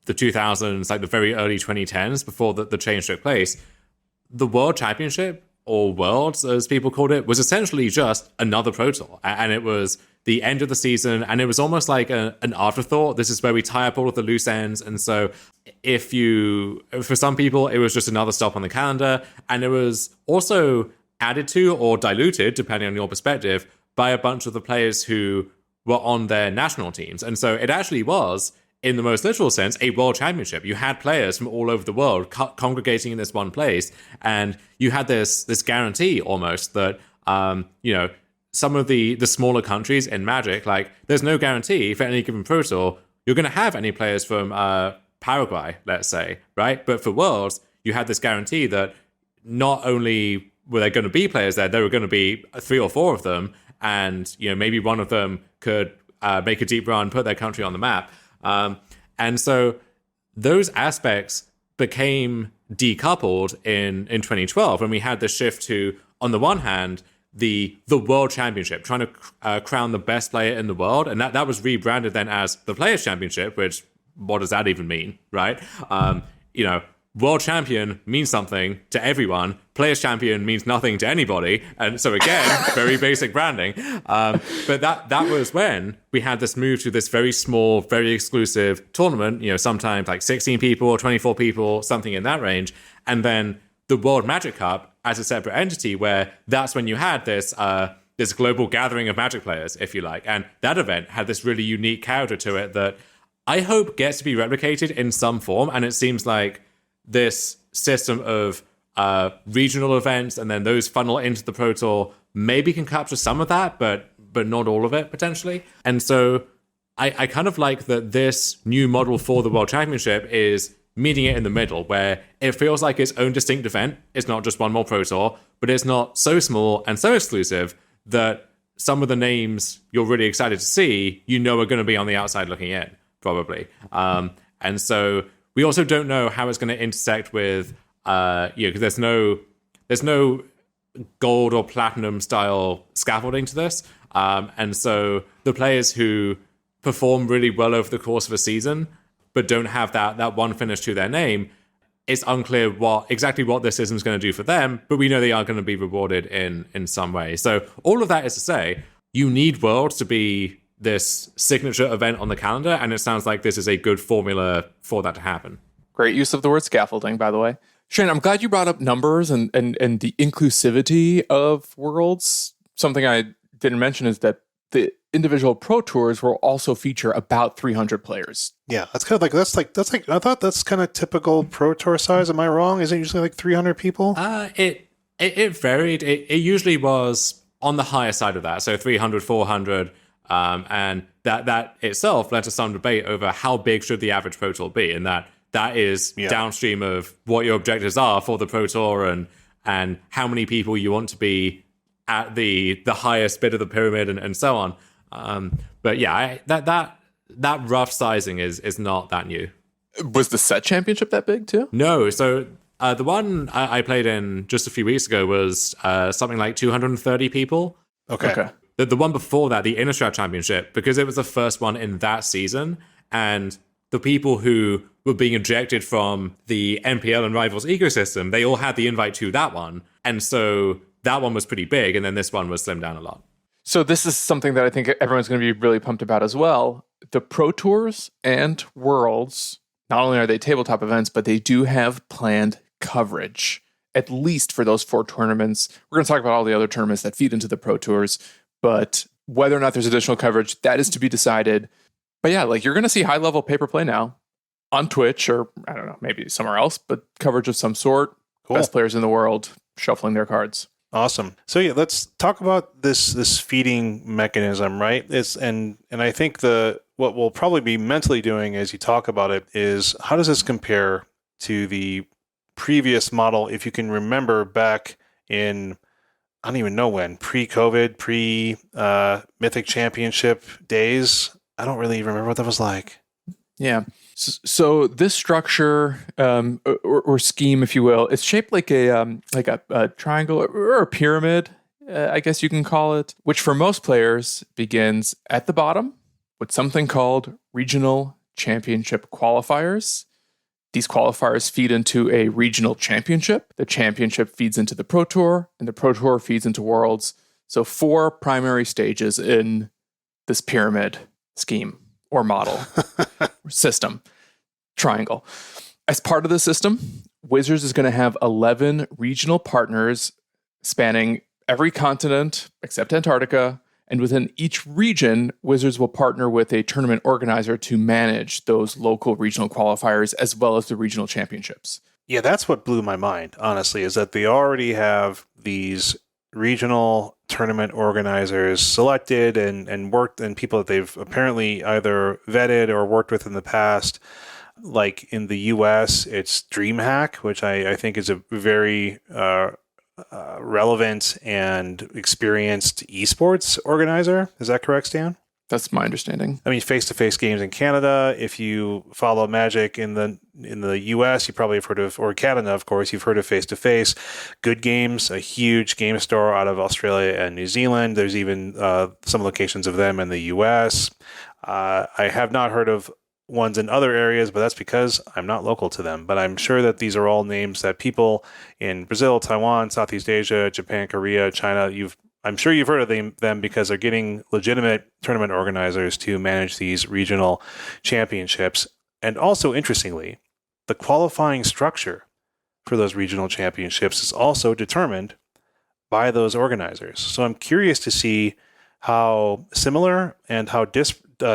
2000s, like the very early 2010s, before the change took place, the World Championship, or Worlds as people called it, was essentially just another Pro Tour. And it was the end of the season, and it was almost like an afterthought. This is where we tie up all of the loose ends. And so for some people, it was just another stop on the calendar. And it was also added to or diluted, depending on your perspective, by a bunch of the players who were on their national teams. And so it actually was, in the most literal sense, a world championship. You had players from all over the world congregating in this one place, and you had this guarantee almost that some of the smaller countries in Magic, like there's no guarantee for any given Pro Tour you're going to have any players from Paraguay, let's say, right? But for Worlds, you had this guarantee that not only were there going to be players there were going to be 3 or 4 of them, and maybe one of them could make a deep run, put their country on the map. And so those aspects became decoupled in 2012 when we had the shift to, on the one hand, the World Championship, trying to crown the best player in the world. And that was rebranded then as the Players' Championship, which, what does that even mean, right? World Champion means something to everyone. Players Champion means nothing to anybody. And so again, very basic branding. But that was when we had this move to this very small, very exclusive tournament, sometimes like 16 people or 24 people, something in that range. And then the World Magic Cup as a separate entity, where that's when you had this global gathering of Magic players, if you like. And that event had this really unique character to it that I hope gets to be replicated in some form. And it seems like this system of regional events and then those funnel into the Pro Tour maybe can capture some of that, but not all of it potentially. And so I kind of like that this new model for the World Championship is meeting it in the middle, where it feels like its own distinct event. It's not just one more Pro Tour, but it's not so small and so exclusive that some of the names you're really excited to see, are going to be on the outside looking in, probably. And so we also don't know how it's going to intersect with, because there's no gold or platinum style scaffolding to this. And so the players who perform really well over the course of a season, but don't have that one finish to their name, it's unclear exactly what this system is going to do for them, but we know they are going to be rewarded in some way. So all of that is to say, you need Worlds to be this signature event on the calendar, and it sounds like this is a good formula for that to happen. Great use of the word scaffolding, by the way. Shane, I'm glad you brought up numbers and the inclusivity of Worlds. Something I didn't mention is that the individual Pro Tours will also feature about 300 players. Yeah, that's I thought that's kind of typical Pro Tour size. Am I wrong? Isn't it usually like 300 people? It varied. It usually was on the higher side of that, so 300, 400, and that itself led to some debate over how big should the average Pro Tour be, and that is downstream of what your objectives are for the Pro Tour and how many people you want to be at the highest bit of the pyramid and so on. But yeah, that rough sizing is not that new. Was the set championship that big too? No. So the one I played in just a few weeks ago was something like 230 people. Okay. The one before that, the Innistrad Championship, because it was the first one in that season, and the people who were being ejected from the NPL and Rivals ecosystem, they all had the invite to that one. And so that one was pretty big, and then this one was slimmed down a lot. So this is something that I think everyone's going to be really pumped about as well. The Pro Tours and Worlds, not only are they tabletop events, but they do have planned coverage, at least for those 4 tournaments. We're going to talk about all the other tournaments that feed into the Pro Tours, but whether or not there's additional coverage, that is to be decided. But yeah, like you're going to see high-level paper play now on Twitch or, I don't know, maybe somewhere else, but coverage of some sort. Cool. Best players in the world shuffling their cards. Awesome. So yeah, let's talk about this feeding mechanism, right? And I think what we'll probably be mentally doing as you talk about it is, how does this compare to the previous model? If you can remember back in, I don't even know when, pre-COVID, Mythic Championship days. I don't really remember what that was like. Yeah. So this structure or scheme, if you will, it's shaped like a triangle or a pyramid, I guess you can call it, which for most players begins at the bottom with something called regional championship qualifiers. These qualifiers feed into a regional championship. The championship feeds into the Pro Tour, and the Pro Tour feeds into Worlds. So 4 primary stages in this pyramid scheme or model system triangle. As part of the system, Wizards is going to have 11 regional partners spanning every continent except Antarctica. And within each region, Wizards will partner with a tournament organizer to manage those local regional qualifiers as well as the regional championships. Yeah, that's what blew my mind, honestly, is that they already have these regional tournament organizers selected and worked, and people that they've apparently either vetted or worked with in the past. Like in the US, it's DreamHack, which I think is a very relevant and experienced esports organizer. Is that correct, Stan? That's my understanding. I mean, face-to-face games in Canada. If you follow Magic in the US, you probably have heard of, or Canada, of course, you've heard of face-to-face. Good Games, a huge game store out of Australia and New Zealand. There's even some locations of them in the US. I have not heard of ones in other areas, but that's because I'm not local to them. But I'm sure that these are all names that people in Brazil, Taiwan, Southeast Asia, Japan, Korea, China, I'm sure you've heard of them because they're getting legitimate tournament organizers to manage these regional championships. And also, interestingly, the qualifying structure for those regional championships is also determined by those organizers. So I'm curious to see how similar and how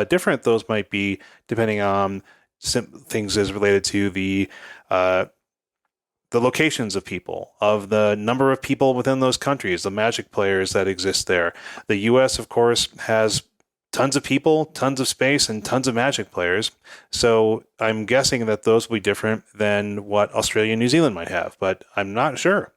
different those might be depending on things as related to the locations of people, of the number of people within those countries, the Magic players that exist there. The U.S., of course, has tons of people, tons of space, and tons of Magic players. So I'm guessing that those will be different than what Australia and New Zealand might have, but I'm not sure.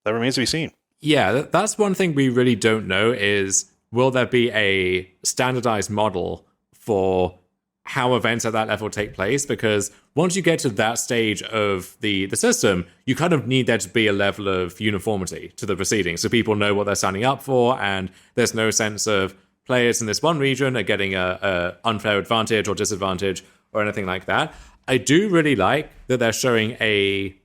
That remains to be seen. Yeah, that's one thing we really don't know is, will there be a standardized model for how events at that level take place? Because once you get to that stage of the system, you kind of need there to be a level of uniformity to the proceedings so people know what they're signing up for, and there's no sense of players in this one region are getting a unfair advantage or disadvantage or anything like that. I do really like that they're showing a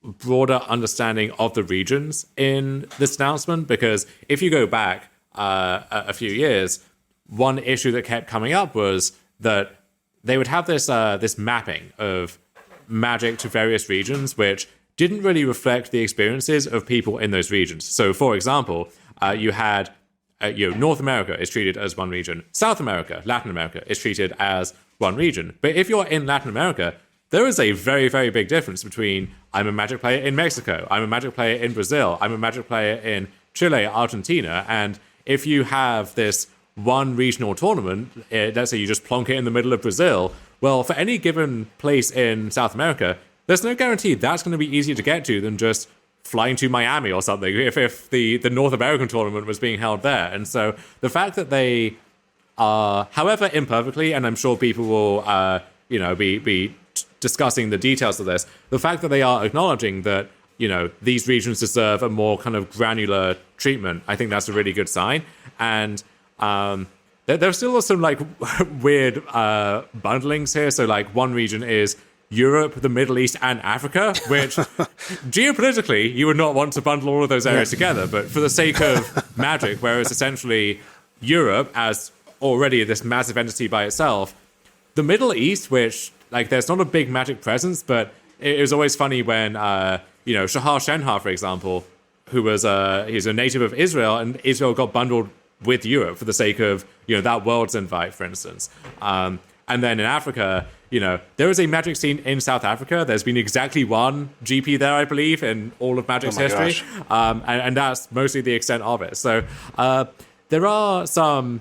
broader understanding of the regions in this announcement, because if you go back a few years, one issue that kept coming up was that they would have this mapping of Magic to various regions, which didn't really reflect the experiences of people in those regions. So, for example, you had North America is treated as one region. South America, Latin America is treated as one region. But if you're in Latin America, there is a very, very big difference between I'm a Magic player in Mexico, I'm a Magic player in Brazil, I'm a Magic player in Chile, Argentina. And if you have this one regional tournament, let's say you just plonk it in the middle of Brazil, well, for any given place in South America, there's no guarantee that's going to be easier to get to than just flying to Miami or something if the North American tournament was being held there. And so the fact that they are, however imperfectly, and I'm sure people will be discussing the details of this, the fact that they are acknowledging that these regions deserve a more kind of granular treatment, I think that's a really good sign. And there still are some like weird bundlings here. So like one region is Europe, the Middle East, and Africa, which geopolitically you would not want to bundle all of those areas together. But for the sake of Magic, whereas essentially Europe as already this massive entity by itself, the Middle East, which like there's not a big Magic presence, but it was always funny when Shahar Shenhar, for example, who was he's a native of Israel, and Israel got bundled with Europe for the sake of that Worlds invite, for instance. And then in Africa, there is a Magic scene in South Africa. There's been exactly one GP there, I believe, in all of Magic's history. And that's mostly the extent of it. So there are some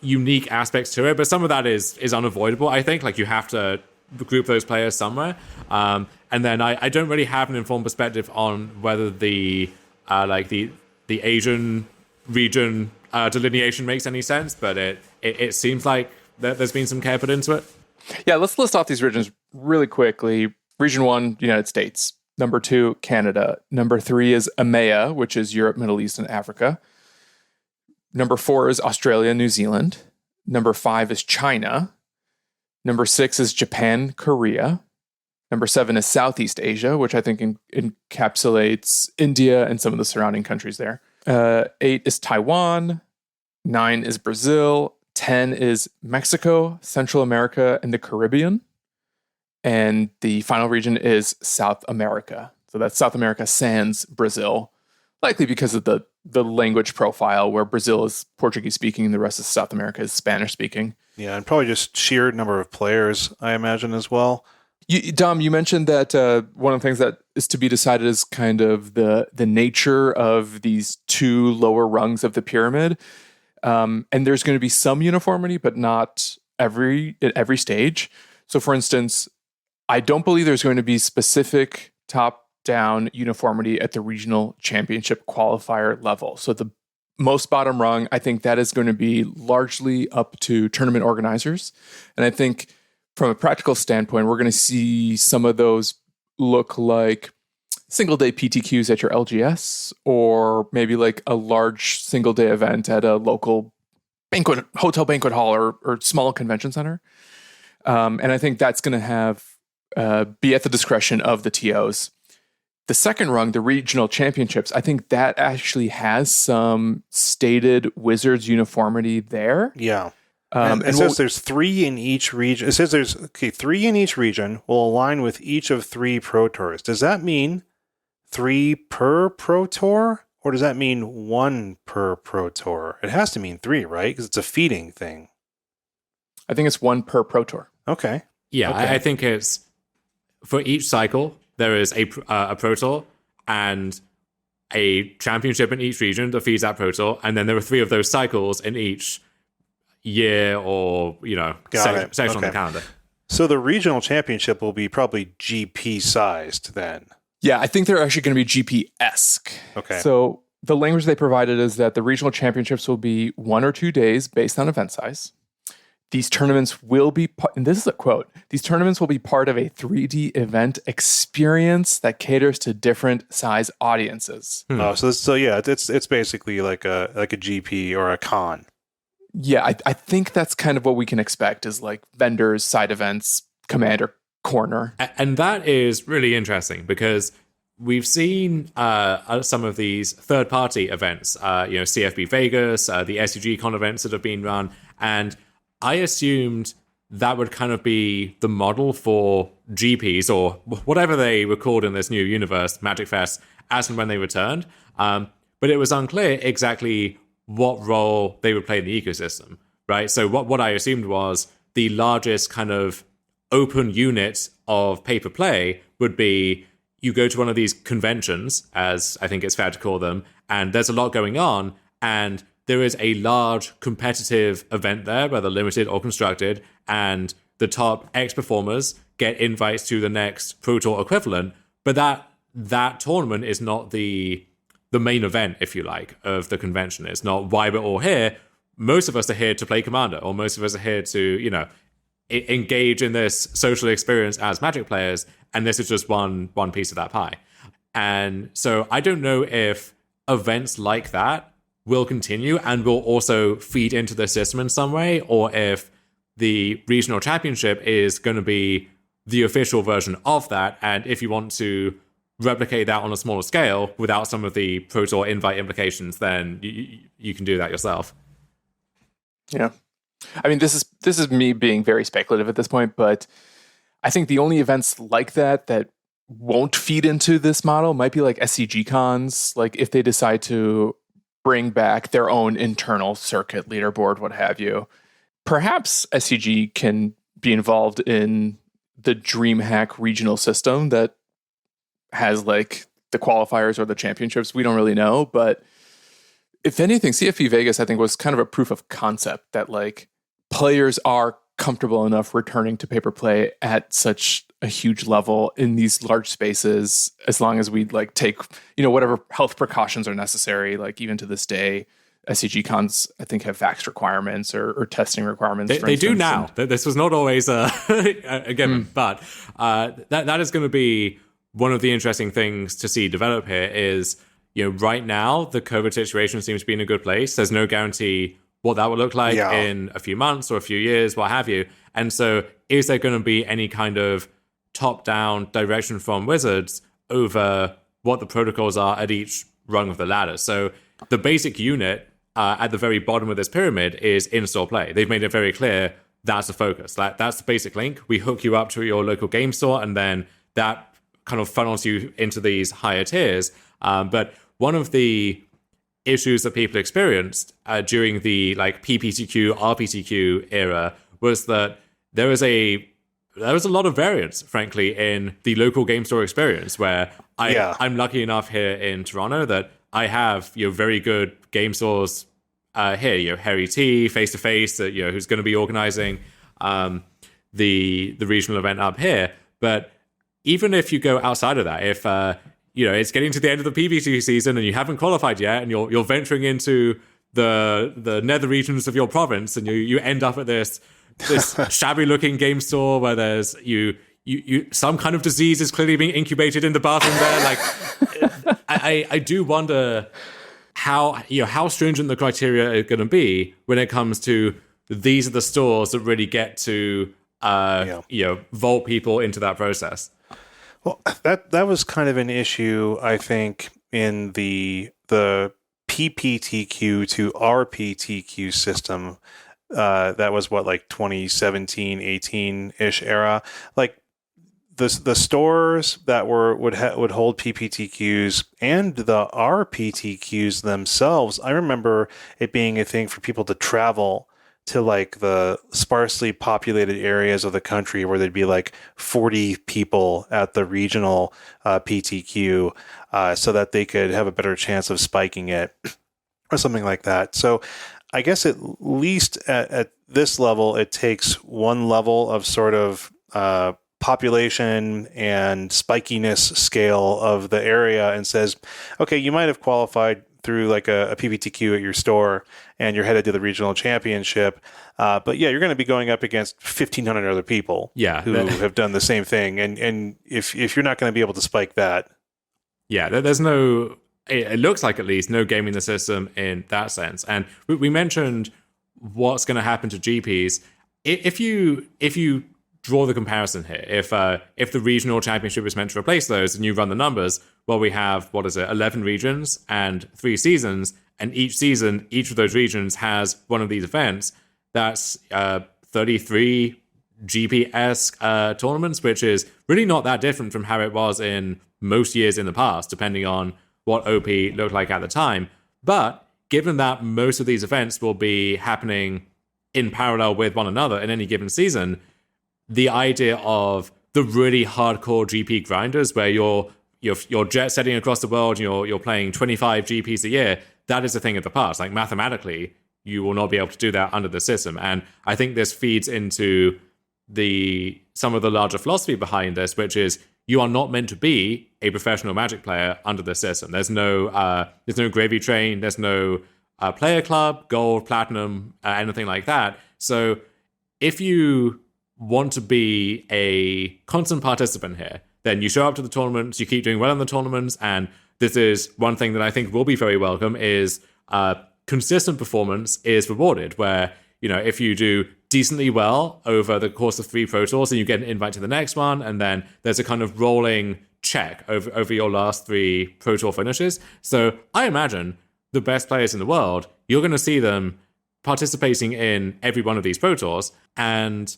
unique aspects to it, but some of that is unavoidable, I think. Like, you have to group those players somewhere. And then I don't really have an informed perspective on whether the Asian region delineation makes any sense, but it seems like there's been some care put into it. Yeah, let's list off these regions really quickly. Region 1, United States. Number 2, Canada. Number 3 is EMEA, which is Europe, Middle East, and Africa. Number 4 is Australia, New Zealand. Number 5 is China. Number 6 is Japan, Korea. Number 7 is Southeast Asia, which I think encapsulates India and some of the surrounding countries there. 8 is Taiwan. 9 is Brazil. 10 is Mexico, Central America, and the Caribbean. And the final region is South America. So that's South America sans Brazil, likely because of the language profile, where Brazil is Portuguese speaking and the rest of South America is Spanish speaking. Yeah, and probably just sheer number of players, I imagine, as well. Dom, you mentioned that one of the things that is to be decided is kind of the nature of these two lower rungs of the pyramid. And there's going to be some uniformity, but not at every stage. So, for instance, I don't believe there's going to be specific top-down uniformity at the regional championship qualifier level. So the most bottom rung, I think that is going to be largely up to tournament organizers. And I think from a practical standpoint, we're going to see some of those look like single-day PTQs at your LGS, or maybe like a large single-day event at a local hotel banquet hall or small convention center. And I think that's going to be at the discretion of the TOs. The second rung, the regional championships, I think that actually has some stated Wizards uniformity there. Yeah. And it says there's 3 in each region. It says there's 3 in each region will align with each of 3 Pro Tours. Does that mean 3 per Pro Tour, or does that mean 1 per Pro Tour? It has to mean 3, right? Because it's a feeding thing. I think it's one per Pro Tour. Okay. Yeah, Okay. I think it's for each cycle, there is a Pro Tour and a championship in each region that feeds that Pro Tour. And then there are 3 of those cycles in each year or, section on the calendar. So the regional championship will be probably GP sized then. Yeah, I think they're actually going to be GP-esque. Okay. So the language they provided is that the regional championships will be 1 or 2 days based on event size. These tournaments will be, and this is a quote, these tournaments will be part of a 3D event experience that caters to different size audiences. Oh, so yeah, it's basically like a GP or a con. Yeah, I think that's kind of what we can expect is like vendors, side events, Commander Corner. And that is really interesting because we've seen some of these third-party events, CFB Vegas, the SUG Con events that have been run, and I assumed that would kind of be the model for GPs or whatever they were called in this new universe, Magic Fest, as and when they returned. But it was unclear exactly what role they would play in the ecosystem, right? So what I assumed was the largest kind of open unit of pay per play would be you go to one of these conventions, as I think it's fair to call them, and there's a lot going on, and there is a large competitive event there, whether limited or constructed, and the top X performers get invites to the next Pro Tour equivalent, but that tournament is not the main event, if you like, of the convention. It's not why we're all here. Most of us are here to play Commander, or most of us are here to, engage in this social experience as Magic players, and this is just one piece of that pie. And so I don't know if events like that will continue and will also feed into the system in some way, or if the regional championship is going to be the official version of that. And if you want to replicate that on a smaller scale without some of the Pro Tour invite implications, then you can do that yourself. Yeah. I mean, this is me being very speculative at this point, but I think the only events like that won't feed into this model might be like SCG cons, like if they decide to bring back their own internal circuit leaderboard, what have you. Perhaps SCG can be involved in the DreamHack regional system that has like the qualifiers or the championships. We don't really know, but if anything, CFP Vegas, I think, was kind of a proof of concept that like players are comfortable enough returning to paper play at such a huge level in these large spaces, as long as we like take, whatever health precautions are necessary. Like even to this day, SCG cons, I think, have vax requirements or testing requirements. They do now. This was not always a given, but that is going to be one of the interesting things to see develop here is, right now the COVID situation seems to be in a good place. There's no guarantee what that will look like in a few months or a few years, what have you. And so is there going to be any kind of top-down direction from Wizards over what the protocols are at each rung of the ladder? So the basic unit at the very bottom of this pyramid is in-store play. They've made it very clear that's the focus. That's the basic link. We hook you up to your local game store, and then that kind of funnels you into these higher tiers. But one of the issues that people experienced during the like PPTQ, RPTQ era was that there was a lot of variance, frankly, in the local game store experience, where I'm lucky enough here in Toronto that I have very good game stores here. Harry T, Face to Face, who's going to be organizing the regional event up here. But even if you go outside of that, if it's getting to the end of the PPTQ season and you haven't qualified yet, and you're venturing into the nether regions of your province, and you end up at this shabby looking game store where there's you some kind of disease is clearly being incubated in the bathroom there. Like I do wonder how stringent the criteria are going to be when it comes to these are the stores that really get to vault people into that process. Well, that was kind of an issue, I think, in the PPTQ to RPTQ system. That was like 2017, 18-ish era. Like the stores that would hold PPTQs and the RPTQs themselves. I remember it being a thing for people to travel to like the sparsely populated areas of the country where there'd be like 40 people at the regional PTQ so that they could have a better chance of spiking it or something like that. So I guess at least at this level, it takes one level of sort of population and spikiness scale of the area and says, okay, you might have qualified through like a PPTQ at your store and you're headed to the regional championship. But yeah, you're going to be going up against 1,500 other people who have done the same thing. And if you're not going to be able to spike that. Yeah, there's no, it looks like at least, no gaming the system in that sense. And we mentioned what's going to happen to GPs. If you draw the comparison here, if the regional championship is meant to replace those and you run the numbers, well, we have, 11 regions and 3 seasons, and each season, each of those regions has one of these events. That's 33 GP-esque tournaments, which is really not that different from how it was in most years in the past, depending on what OP looked like at the time. But given that most of these events will be happening in parallel with one another in any given season, the idea of the really hardcore GP grinders where you're jet setting across the world and you're playing 25 GPs a year, that is a thing of the past. Like mathematically, you will not be able to do that under the system. And I think this feeds into some of the larger philosophy behind this, which is you are not meant to be a professional Magic player under the system. There's no gravy train, there's no player club, gold, platinum, anything like that. So if you want to be a constant participant here, then you show up to the tournaments, you keep doing well in the tournaments, and this is one thing that I think will be very welcome is consistent performance is rewarded, where, if you do decently well over the course of 3 Pro Tours and you get an invite to the next one, and then there's a kind of rolling check over your last 3 Pro Tour finishes. So I imagine the best players in the world, you're going to see them participating in every one of these Pro Tours and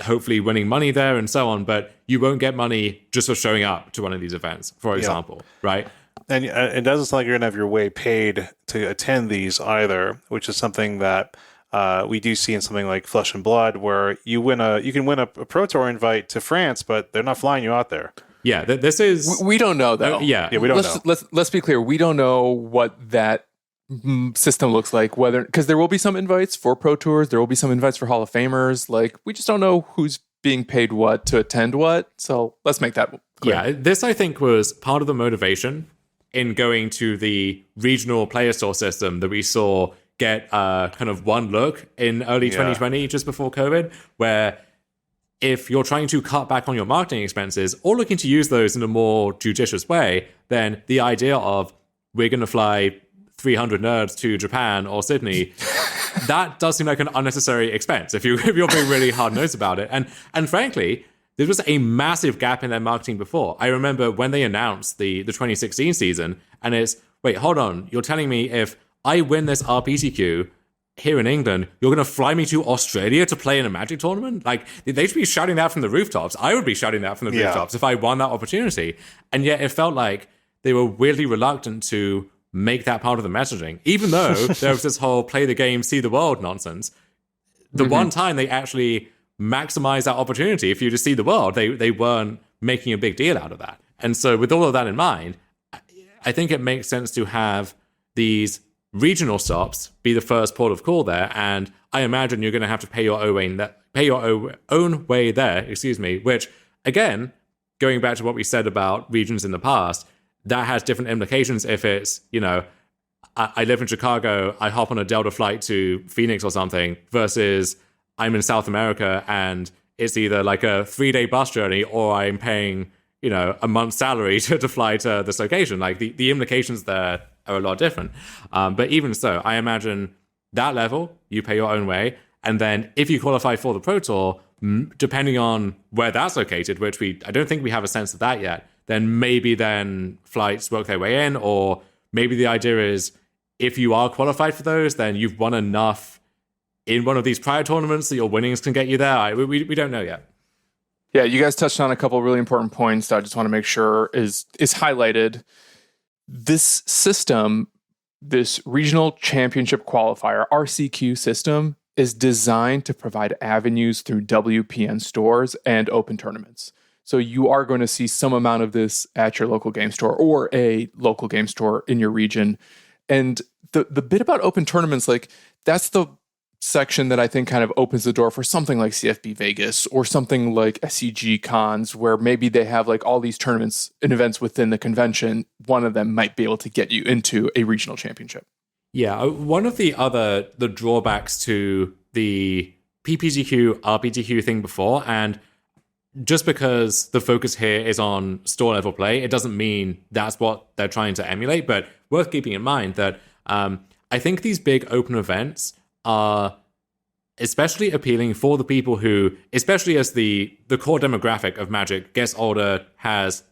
hopefully winning money there and so on, but you won't get money just for showing up to one of these events, for example, right? And it doesn't sound like you're going to have your way paid to attend these either, which is something that we do see in something like Flesh and Blood, where you can win a Pro Tour invite to France, but they're not flying you out there. Yeah, this is... We don't know, though. Yeah, we don't know. Let's be clear. We don't know what that system looks like, because there will be some invites for Pro Tours, there will be some invites for Hall of Famers. Like, we just don't know who's being paid what to attend what. So let's make that clear. Yeah, this I think was part of the motivation in going to the regional player store system that we saw get kind of one look in early 2020, just before COVID, where if you're trying to cut back on your marketing expenses or looking to use those in a more judicious way, then the idea of we're going to fly 300 nerds to Japan or Sydney, that does seem like an unnecessary expense if you're being really hard-nosed about it. And frankly, there was a massive gap in their marketing before. I remember when they announced the 2016 season, and it's, wait, hold on, you're telling me if I win this RPTQ here in England, you're going to fly me to Australia to play in a Magic tournament? Like, they should be shouting that from the rooftops. I would be shouting that from the rooftops if I won that opportunity. And yet it felt like they were weirdly reluctant to make that part of the messaging, even though there was this whole play the game, see the world nonsense. The one time they actually maximize that opportunity for you to see the world, they weren't making a big deal out of that. And so with all of that in mind, I think it makes sense to have these regional stops be the first port of call there. And I imagine you're going to have to pay your own way there, which, again, going back to what we said about regions in the past, that has different implications if it's, I live in Chicago, I hop on a Delta flight to Phoenix or something, versus I'm in South America and it's either like a 3-day bus journey or I'm paying, a month's salary to fly to this location. Like the implications there are a lot different. But even so, I imagine that level, you pay your own way. And then if you qualify for the Pro Tour, depending on where that's located, which I don't think we have a sense of that yet, then maybe flights work their way in, or maybe the idea is if you are qualified for those, then you've won enough in one of these prior tournaments that your winnings can get you there. We don't know yet. Yeah, you guys touched on a couple of really important points that I just want to make sure is highlighted. This system, this regional championship qualifier, RCQ system, is designed to provide avenues through WPN stores and open tournaments. So you are going to see some amount of this at your local game store or a local game store in your region. And the bit about open tournaments, like that's the section that I think kind of opens the door for something like CFB Vegas or something like SCG cons, where maybe they have like all these tournaments and events within the convention. One of them might be able to get you into a regional championship. Yeah, one of the drawbacks to the PPTQ, RPTQ thing before, and just because the focus here is on store level play, it doesn't mean that's what they're trying to emulate, but worth keeping in mind that I think these big open events are especially appealing for the people who, especially as the core demographic of Magic gets older, has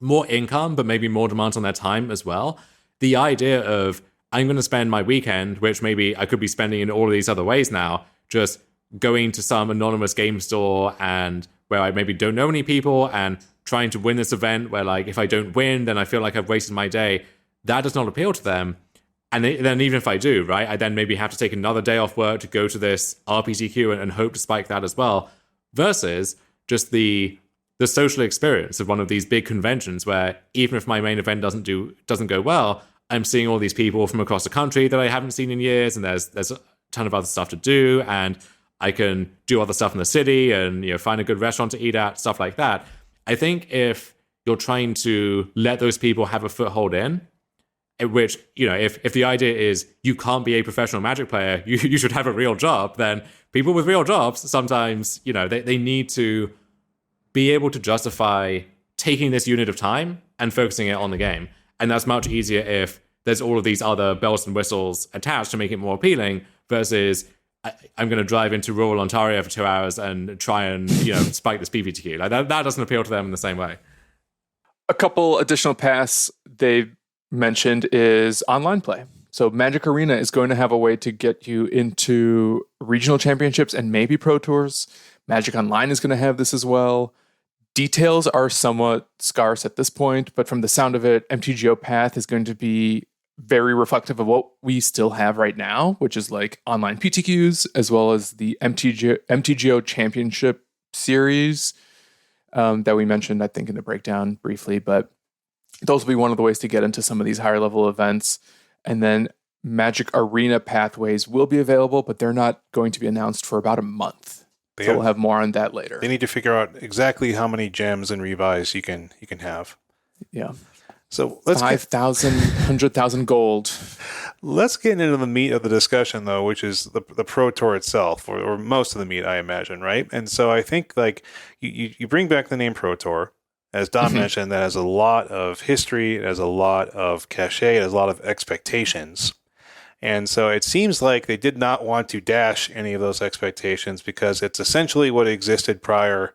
more income, but maybe more demands on their time as well. The idea of, I'm going to spend my weekend, which maybe I could be spending in all of these other ways now, just going to some anonymous game store and where I maybe don't know any people and trying to win this event where, like, if I don't win, then I feel like I've wasted my day. That does not appeal to them. And then even if I do, right, I then maybe have to take another day off work to go to this RPTQ and hope to spike that as well. Versus just the social experience of one of these big conventions where even if my main event doesn't go well, I'm seeing all these people from across the country that I haven't seen in years, and there's a ton of other stuff to do, and I can do other stuff in the city and, you know, find a good restaurant to eat at, stuff like that. I think if you're trying to let those people have a foothold in, which, you know, if the idea is you can't be a professional Magic player, you should have a real job, then people with real jobs sometimes, you know, they need to be able to justify taking this unit of time and focusing it on the game. And that's much easier if there's all of these other bells and whistles attached to make it more appealing versus I'm going to drive into rural Ontario for 2 hours and try and, you know, spike this PPTQ. Like that doesn't appeal to them in the same way. A couple additional paths they've mentioned is online play. So Magic Arena is going to have a way to get you into regional championships and maybe pro tours. Magic Online is going to have this as well. Details are somewhat scarce at this point, but from the sound of it, MTGO Path is going to be very reflective of what we still have right now, which is like online PTQs, as well as the MTGO Championship Series that we mentioned, I think, in the breakdown briefly. But those will be one of the ways to get into some of these higher level events. And then Magic Arena pathways will be available, but they're not going to be announced for about a month. So we'll have more on that later. They need to figure out exactly how many gems and revives you can have. Yeah. So let's 5,000, 100,000 gold. Let's get into the meat of the discussion, though, which is the Pro Tour itself, or most of the meat, I imagine, right? And so I think like you bring back the name Pro Tour, as Dom mentioned, that has a lot of history, it has a lot of cachet, it has a lot of expectations. And so it seems like they did not want to dash any of those expectations because it's essentially what existed prior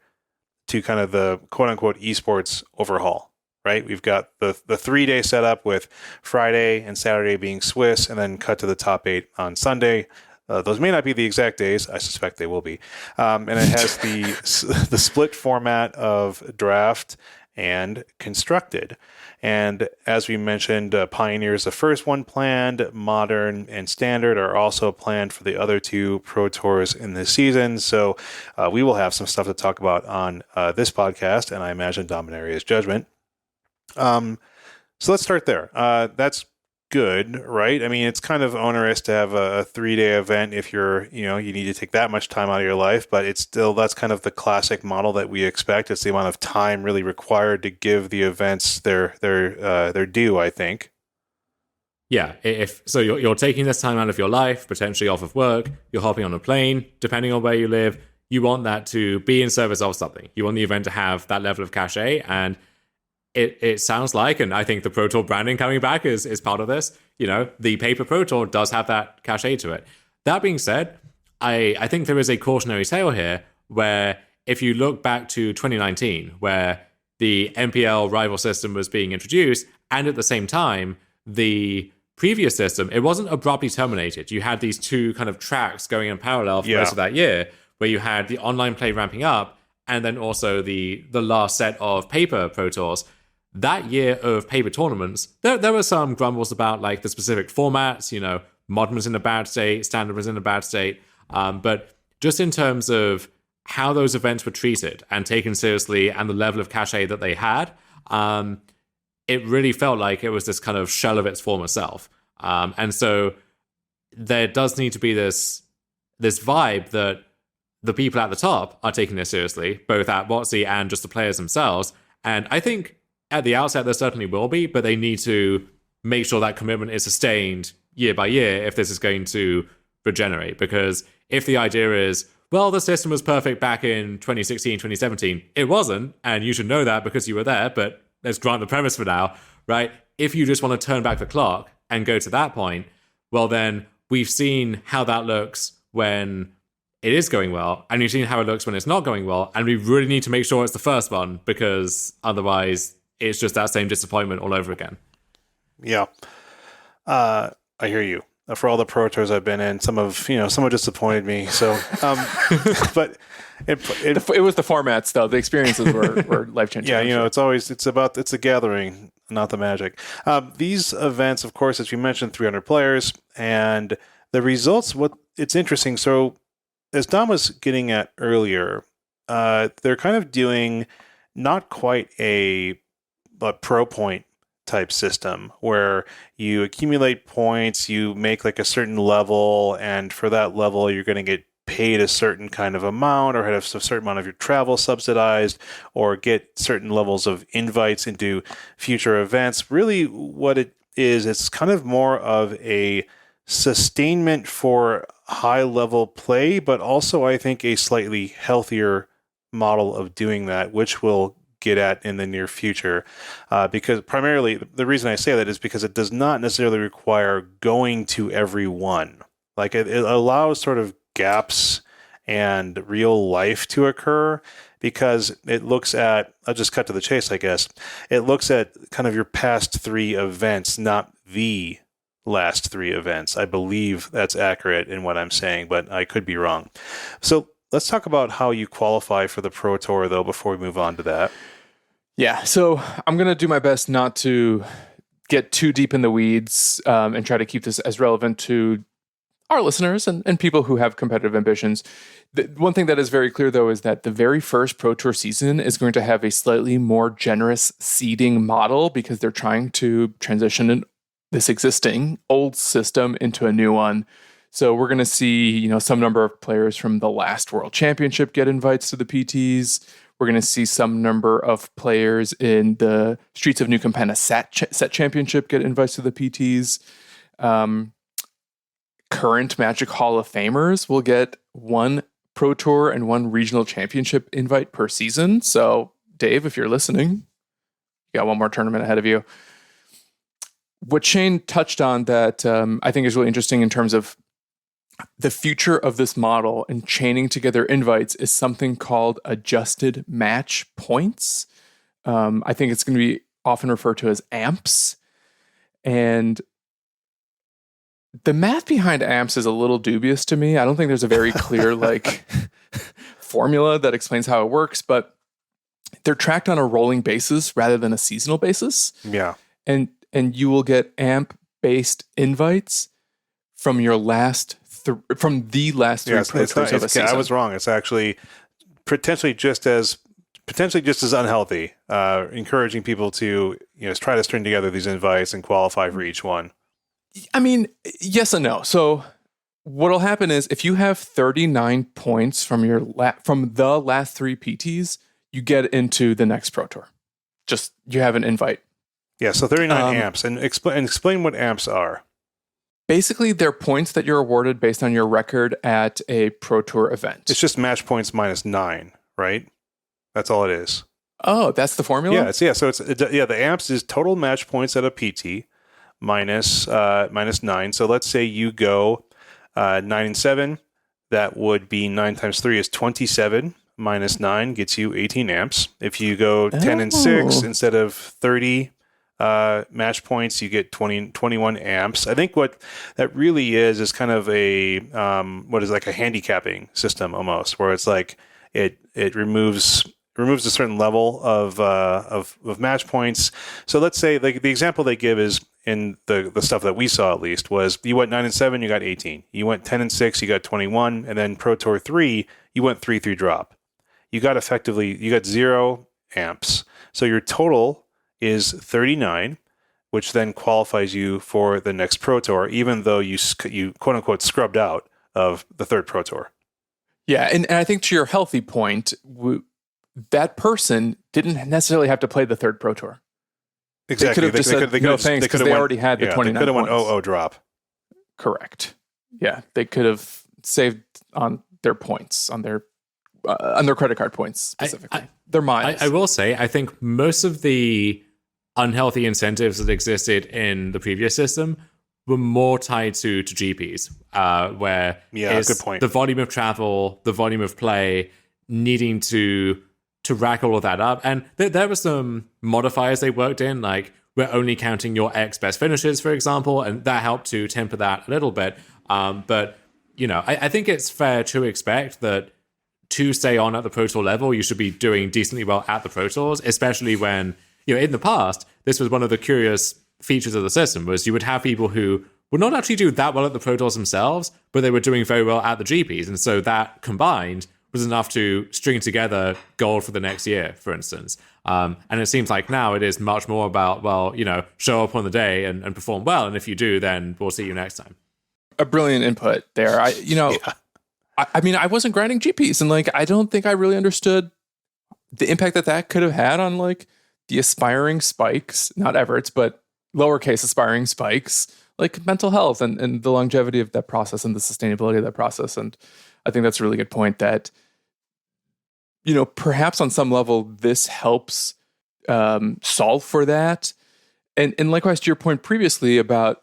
to kind of the quote-unquote esports overhaul, right? We've got the 3-day setup with Friday and Saturday being Swiss and then cut to the top 8 on Sunday. Those may not be the exact days. I suspect they will be. And it has the split format of draft and constructed. And as we mentioned, Pioneer is the first one planned. Modern and Standard are also planned for the other 2 Pro Tours in this season. So we will have some stuff to talk about on this podcast, and I imagine Dominaria's Judgment. So let's start there. That's good, right? I mean, it's kind of onerous to have a 3-day event if you need to take that much time out of your life, but it's still, that's kind of the classic model that we expect. It's the amount of time really required to give the events their due, I think. Yeah, if so, you're taking this time out of your life, potentially off of work, you're hopping on a plane, depending on where you live, you want that to be in service of something. You want the event to have that level of cachet, and it sounds like, and I think the Pro Tour branding coming back is part of this. You know, the paper Pro Tour does have that cachet to it. That being said, I think there is a cautionary tale here where if you look back to 2019, where the MPL rival system was being introduced, and at the same time, the previous system, it wasn't abruptly terminated. You had these 2 kind of tracks going in parallel for most of that year, where you had the online play ramping up, and then also the last set of paper Pro Tours. That year of paper tournaments, there were some grumbles about like the specific formats, you know, Modern was in a bad state, Standard was in a bad state. But just in terms of how those events were treated and taken seriously and the level of cachet that they had, it really felt like it was this kind of shell of its former self. And so there does need to be this vibe that the people at the top are taking this seriously, both at WotC and just the players themselves. And I think at the outset there certainly will be, but they need to make sure that commitment is sustained year by year if this is going to regenerate. Because if the idea is, well, the system was perfect back in 2016, 2017, it wasn't, and you should know that because you were there, but let's grant the premise for now, right? If you just want to turn back the clock and go to that point, well, then we've seen how that looks when it is going well, and we've seen how it looks when it's not going well, and we really need to make sure it's the first one, because otherwise it's just that same disappointment all over again. Yeah. I hear you. For all the Pro Tours I've been in, some have disappointed me. So, but it was the formats though. The experiences were life changing. Yeah, it's a gathering, not the magic. These events, of course, as you mentioned, 300 players, and the results. It's interesting. So, as Dom was getting at earlier, they're kind of doing not quite a pro point type system where you accumulate points, you make like a certain level, and for that level you're going to get paid a certain kind of amount or have a certain amount of your travel subsidized or get certain levels of invites into future events. Really what it is, it's kind of more of a sustainment for high level play, but also I think a slightly healthier model of doing that, which will get at in the near future, because primarily the reason I say that is because it does not necessarily require going to every one. Like it allows sort of gaps and real life to occur, because it looks at, I'll just cut to the chase, I guess. It looks at kind of your past 3 events, not the last 3 events. I believe that's accurate in what I'm saying, but I could be wrong. So let's talk about how you qualify for the Pro Tour, though, before we move on to that. Yeah, so I'm going to do my best not to get too deep in the weeds and try to keep this as relevant to our listeners and people who have competitive ambitions. One thing that is very clear, though, is that the very first Pro Tour season is going to have a slightly more generous seeding model because they're trying to transition this existing old system into a new one. So we're going to see, some number of players from the last World Championship get invites to the PTs. We're going to see some number of players in the Streets of New Campana set championship get invites to the PTs. Current Magic Hall of Famers will get 1 Pro Tour and 1 regional championship invite per season. So, Dave, if you're listening, you got 1 more tournament ahead of you. What Shane touched on that I think is really interesting in terms of the future of this model and chaining together invites is something called adjusted match points. I think it's going to be often referred to as AMPs. And the math behind AMPs is a little dubious to me. I don't think there's a very clear formula that explains how it works, but they're tracked on a rolling basis rather than a seasonal basis. Yeah. And you will get AMP-based invites from your last from the last 3 Pro Tours of a season. I was wrong. It's actually potentially just as unhealthy, encouraging people to try to string together these invites and qualify for each one. I mean, yes and no. So what'll happen is if you have 39 points from from the last 3 PTs, you get into the next Pro Tour. Just you have an invite. Yeah, so 39 amps, and explain what amps are. Basically, they're points that you're awarded based on your record at a Pro Tour event. It's just match points minus 9, right? That's all it is. Oh, that's the formula? So the amps is total match points at a PT minus 9. So let's say you go 9 and 7. That would be 9 times 3 is 27. Minus 9 gets you 18 amps. If you go 10 and 6 instead of 30 match points, you get 21 amps. I think what that really is kind of a like a handicapping system almost, where it's like it removes a certain level of match points. So let's say the example they give is in the stuff that we saw, at least, was you went 9-7, you got 18. You went 10-6, you got 21. And then Pro Tour 3, you went 3-3 drop. You got 0 amps. So your total is 39, which then qualifies you for the next Pro Tour, even though you quote unquote scrubbed out of the third Pro Tour. Yeah, and I think to your healthy point, that person didn't necessarily have to play the third Pro Tour. Exactly. They could have just said, no thanks, because they already had the 29 They could have went points. 0-0 drop. Correct. Yeah, they could have saved on their points, on their credit card points specifically. Their miles. I will say, I think most of the unhealthy incentives that existed in the previous system were more tied to GPs, where good point. The volume of travel, the volume of play, needing to rack all of that up. And there were some modifiers they worked in, like we're only counting your X best finishes, for example, and that helped to temper that a little bit. But, I think it's fair to expect that to stay on at the Pro Tour level, you should be doing decently well at the Pro Tours, especially when, in the past, this was one of the curious features of the system, was you would have people who would not actually do that well at the Pro Tours themselves, but they were doing very well at the GPs. And so that combined was enough to string together gold for the next year, for instance. And it seems like now it is much more about, show up on the day and perform well. And if you do, then we'll see you next time. A brilliant input there. I wasn't grinding GPs, and I don't think I really understood the impact that could have had on the aspiring spikes, not Everett's, but lowercase aspiring spikes, mental health and the longevity of that process and the sustainability of that process. And I think that's a really good point that, perhaps on some level, this helps solve for that. And likewise, to your point previously about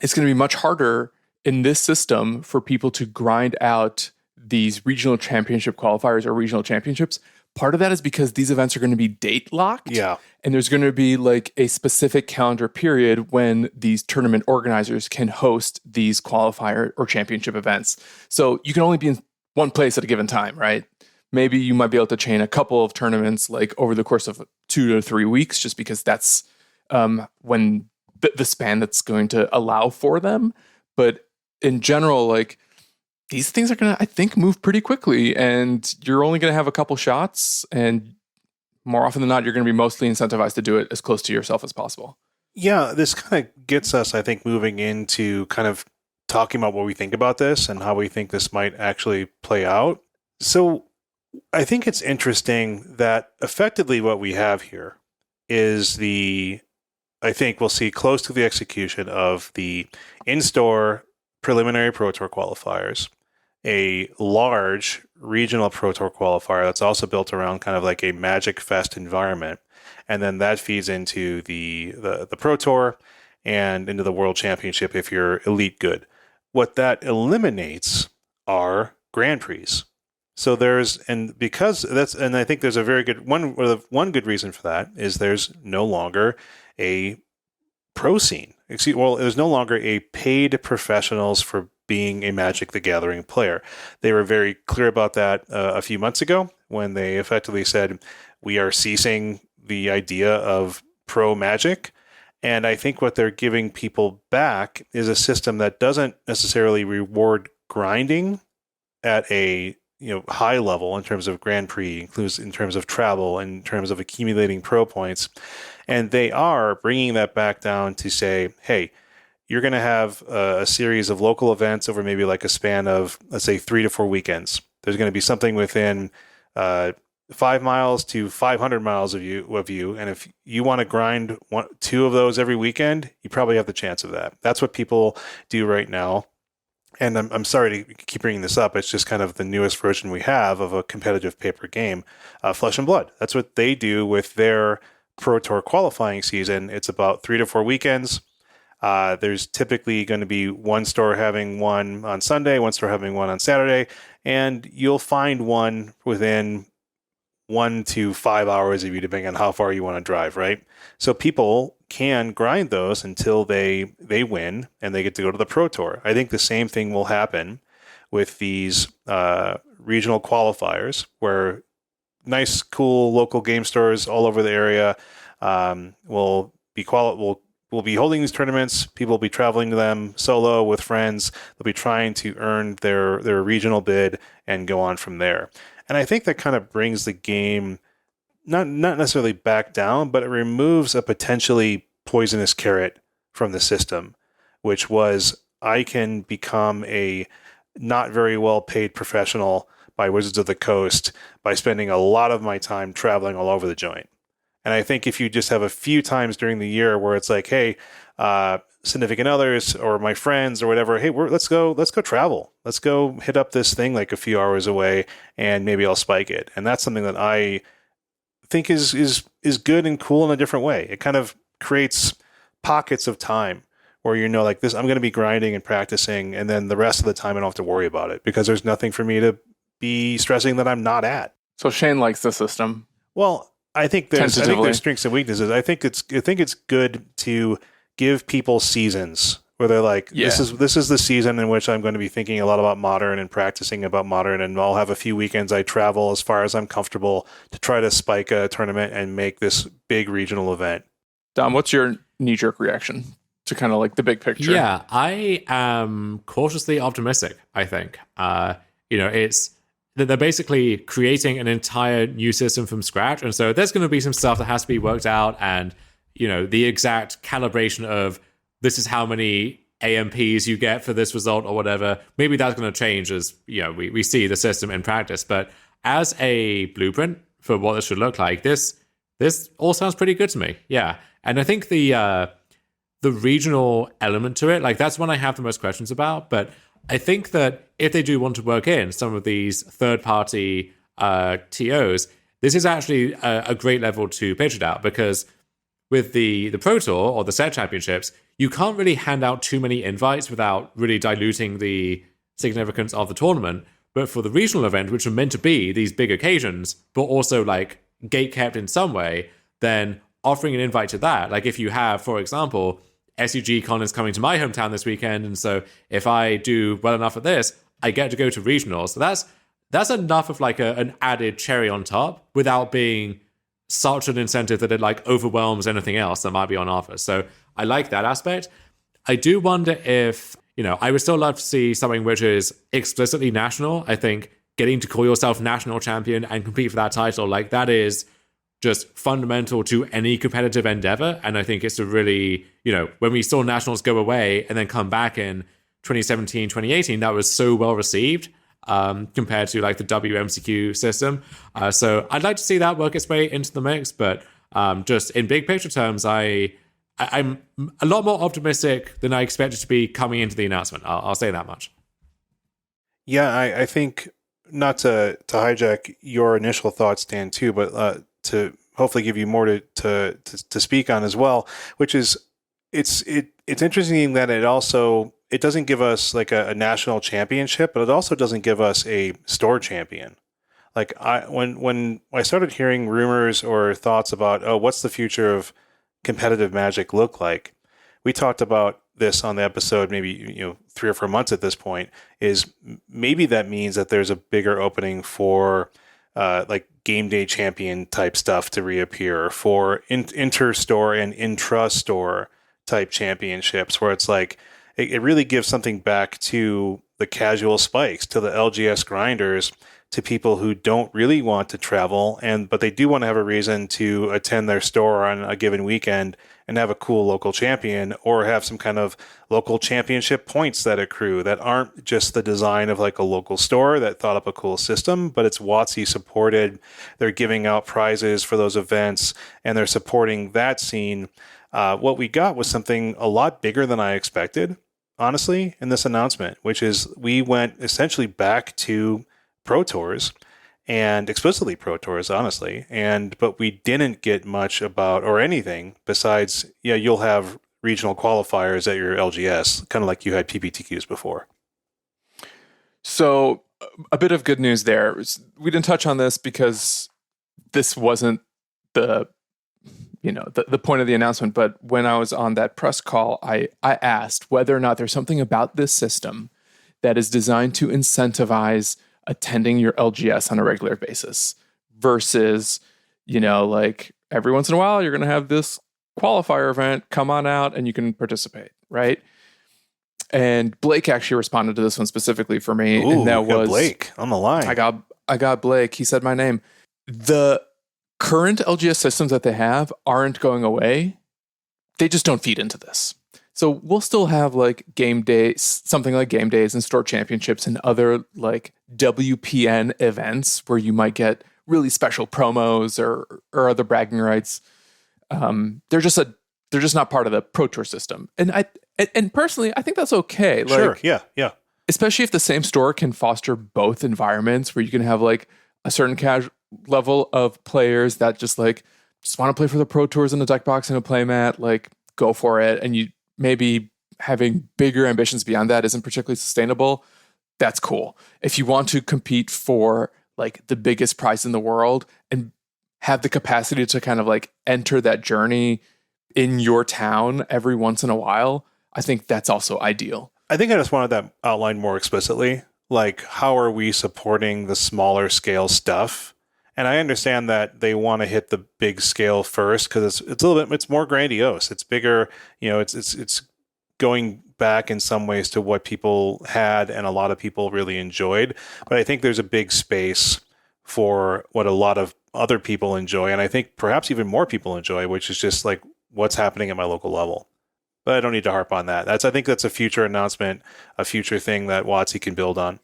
it's going to be much harder in this system for people to grind out these regional championship qualifiers or regional championships. Part of that is because these events are going to be date locked. Yeah. And there's going to be a specific calendar period when these tournament organizers can host these qualifier or championship events. So you can only be in one place at a given time, right? Maybe you might be able to chain a couple of tournaments over the course of 2 to 3 weeks, just because that's when the span that's going to allow for them. But in general, these things are going to, I think, move pretty quickly, and you're only going to have a couple shots, and more often than not, you're going to be mostly incentivized to do it as close to yourself as possible. Yeah, this kind of gets us, I think, moving into kind of talking about what we think about this and how we think this might actually play out. So I think it's interesting that effectively what we have here is I think we'll see close to the execution of the in-store preliminary Pro Tour qualifiers, a large regional Pro Tour qualifier that's also built around kind of like a Magic Fest environment. And then that feeds into the Pro Tour and into the World Championship if you're elite good. What that eliminates are Grand Prix. So I think there's a very good one good reason for that is there's no longer a pro scene. There's no longer a paid professionals for being a Magic the Gathering player. They were very clear about that a few months ago when they effectively said, we are ceasing the idea of pro Magic. And I think what they're giving people back is a system that doesn't necessarily reward grinding at a high level in terms of Grand Prix, includes in terms of travel, in terms of accumulating pro points. And they are bringing that back down to say, hey, you're going to have a series of local events over maybe a span of, let's say, 3 to 4 weekends. There's going to be something within 5 miles to 500 miles of you. And if you want to grind 2 of those every weekend, you probably have the chance of that. That's what people do right now. And I'm sorry to keep bringing this up. It's just kind of the newest version we have of a competitive paper game, Flesh and Blood. That's what they do with their Pro Tour qualifying season. It's about 3 to 4 weekends. There's typically going to be one store having one on Sunday, one store having one on Saturday, and you'll find one within 1 to 5 hours of you, depending on how far you want to drive, right? So people can grind those until they win and they get to go to the Pro Tour. I think the same thing will happen with these regional qualifiers, where nice, cool local game stores all over the area will will be holding these tournaments. People will be traveling to them solo with friends. They'll be trying to earn their regional bid and go on from there. And I think that kind of brings the game not necessarily back down, but it removes a potentially poisonous carrot from the system, which was I can become a not very well paid professional by Wizards of the Coast by spending a lot of my time traveling all over the joint. And I think if you just have a few times during the year where it's like, hey, significant others or my friends or whatever, hey, let's go travel. Let's go hit up this thing like a few hours away and maybe I'll spike it. And that's something that I think is good and cool in a different way. It kind of creates pockets of time where like this, I'm going to be grinding and practicing, and then the rest of the time I don't have to worry about it because there's nothing for me to be stressing that I'm not at. So Shane likes the system. Well, I think there's strengths and weaknesses. I think it's good to give people seasons where they're like, this is the season in which I'm going to be thinking a lot about Modern and practicing about Modern, and I'll have a few weekends I travel as far as I'm comfortable to try to spike a tournament and make this big regional event. Dom, what's your knee-jerk reaction to kind of like the big picture? Yeah, I am cautiously optimistic, I think. It's that they're basically creating an entire new system from scratch. And so there's going to be some stuff that has to be worked out. And, the exact calibration of this is how many AMPs you get for this result or whatever. Maybe that's going to change as, we see the system in practice. But as a blueprint for what this should look like, this all sounds pretty good to me. Yeah. And I think the regional element to it, like that's one I have the most questions about. But I think that if they do want to work in some of these third-party TOs, this is actually a great level to pitch it out, because with the Pro Tour or the set championships, you can't really hand out too many invites without really diluting the significance of the tournament. But for the regional event, which are meant to be these big occasions, but also like gate-kept in some way, then offering an invite to that, like if you have, for example, SUG Con is coming to my hometown this weekend, and so if I do well enough at this, I get to go to regionals. So that's enough of like an added cherry on top without being such an incentive that it like overwhelms anything else that might be on offer. So I like that aspect. I do wonder if, I would still love to see something which is explicitly national. I think getting to call yourself national champion and compete for that title, like that is just fundamental to any competitive endeavor. And I think it's a really, when we saw nationals go away and then come back in 2017, 2018, that was so well received compared to like the WMCQ system. So I'd like to see that work its way into the mix. But just in big picture terms, I'm a lot more optimistic than I expected to be coming into the announcement. I'll say that much. Yeah, I think, not to hijack your initial thoughts, Dan, too, but to hopefully give you more to speak on as well, which is it's interesting that it doesn't give us like a national championship, but it also doesn't give us a store champion. Like when I started hearing rumors or thoughts about, what's the future of competitive Magic look like? We talked about this on the episode, maybe 3 or 4 months at this point, is maybe that means that there's a bigger opening for like game day champion type stuff to reappear, for inter-store and intra-store type championships, where it's like it really gives something back to the casual spikes, to the LGS grinders, to people who don't really want to travel, but they do want to have a reason to attend their store on a given weekend and have a cool local champion, or have some kind of local championship points that accrue that aren't just the design of like a local store that thought up a cool system, but it's WotC supported. They're giving out prizes for those events and they're supporting that scene. What we got was something a lot bigger than I expected, honestly, in this announcement, which is we went essentially back to Pro Tours, and explicitly Pro Tours, honestly. But we didn't get much about, or anything besides, you'll have regional qualifiers at your LGS, kind of like you had PPTQs before. So a bit of good news there. We didn't touch on this because this wasn't the point of the announcement. But when I was on that press call, I asked whether or not there's something about this system that is designed to incentivize attending your LGS on a regular basis versus, like every once in a while, you're going to have this qualifier event, come on out and you can participate, right? And Blake actually responded to this one specifically for me. Ooh, and that we got was Blake on the line. I got Blake. He said my name. The current LGS systems that they have aren't going away. They just don't feed into this. So we'll still have like game days, something like game days and store championships and other like WPN events where you might get really special promos or other bragging rights. They're just not part of the Pro Tour system. And personally, I think that's okay. Like, sure. Yeah. Especially if the same store can foster both environments where you can have like a certain casual level of players that just want to play for the Pro Tours in a deck box and a playmat, like go for it. And you maybe having bigger ambitions beyond that isn't particularly sustainable. That's cool. If you want to compete for like the biggest prize in the world and have the capacity to kind of like enter that journey in your town every once in a while, I think that's also ideal. I think I just wanted that outlined more explicitly. Like, how are we supporting the smaller scale stuff? And I understand that they want to hit the big scale first because it's a little bit, it's more grandiose. It's bigger. You know, it's going back in some ways to what people had and a lot of people really enjoyed. But I think there's a big space for what a lot of other people enjoy, and I think perhaps even more people enjoy, which is just like what's happening at my local level. But I don't need to harp on that. I think that's a future announcement, a future thing that WotC can build on.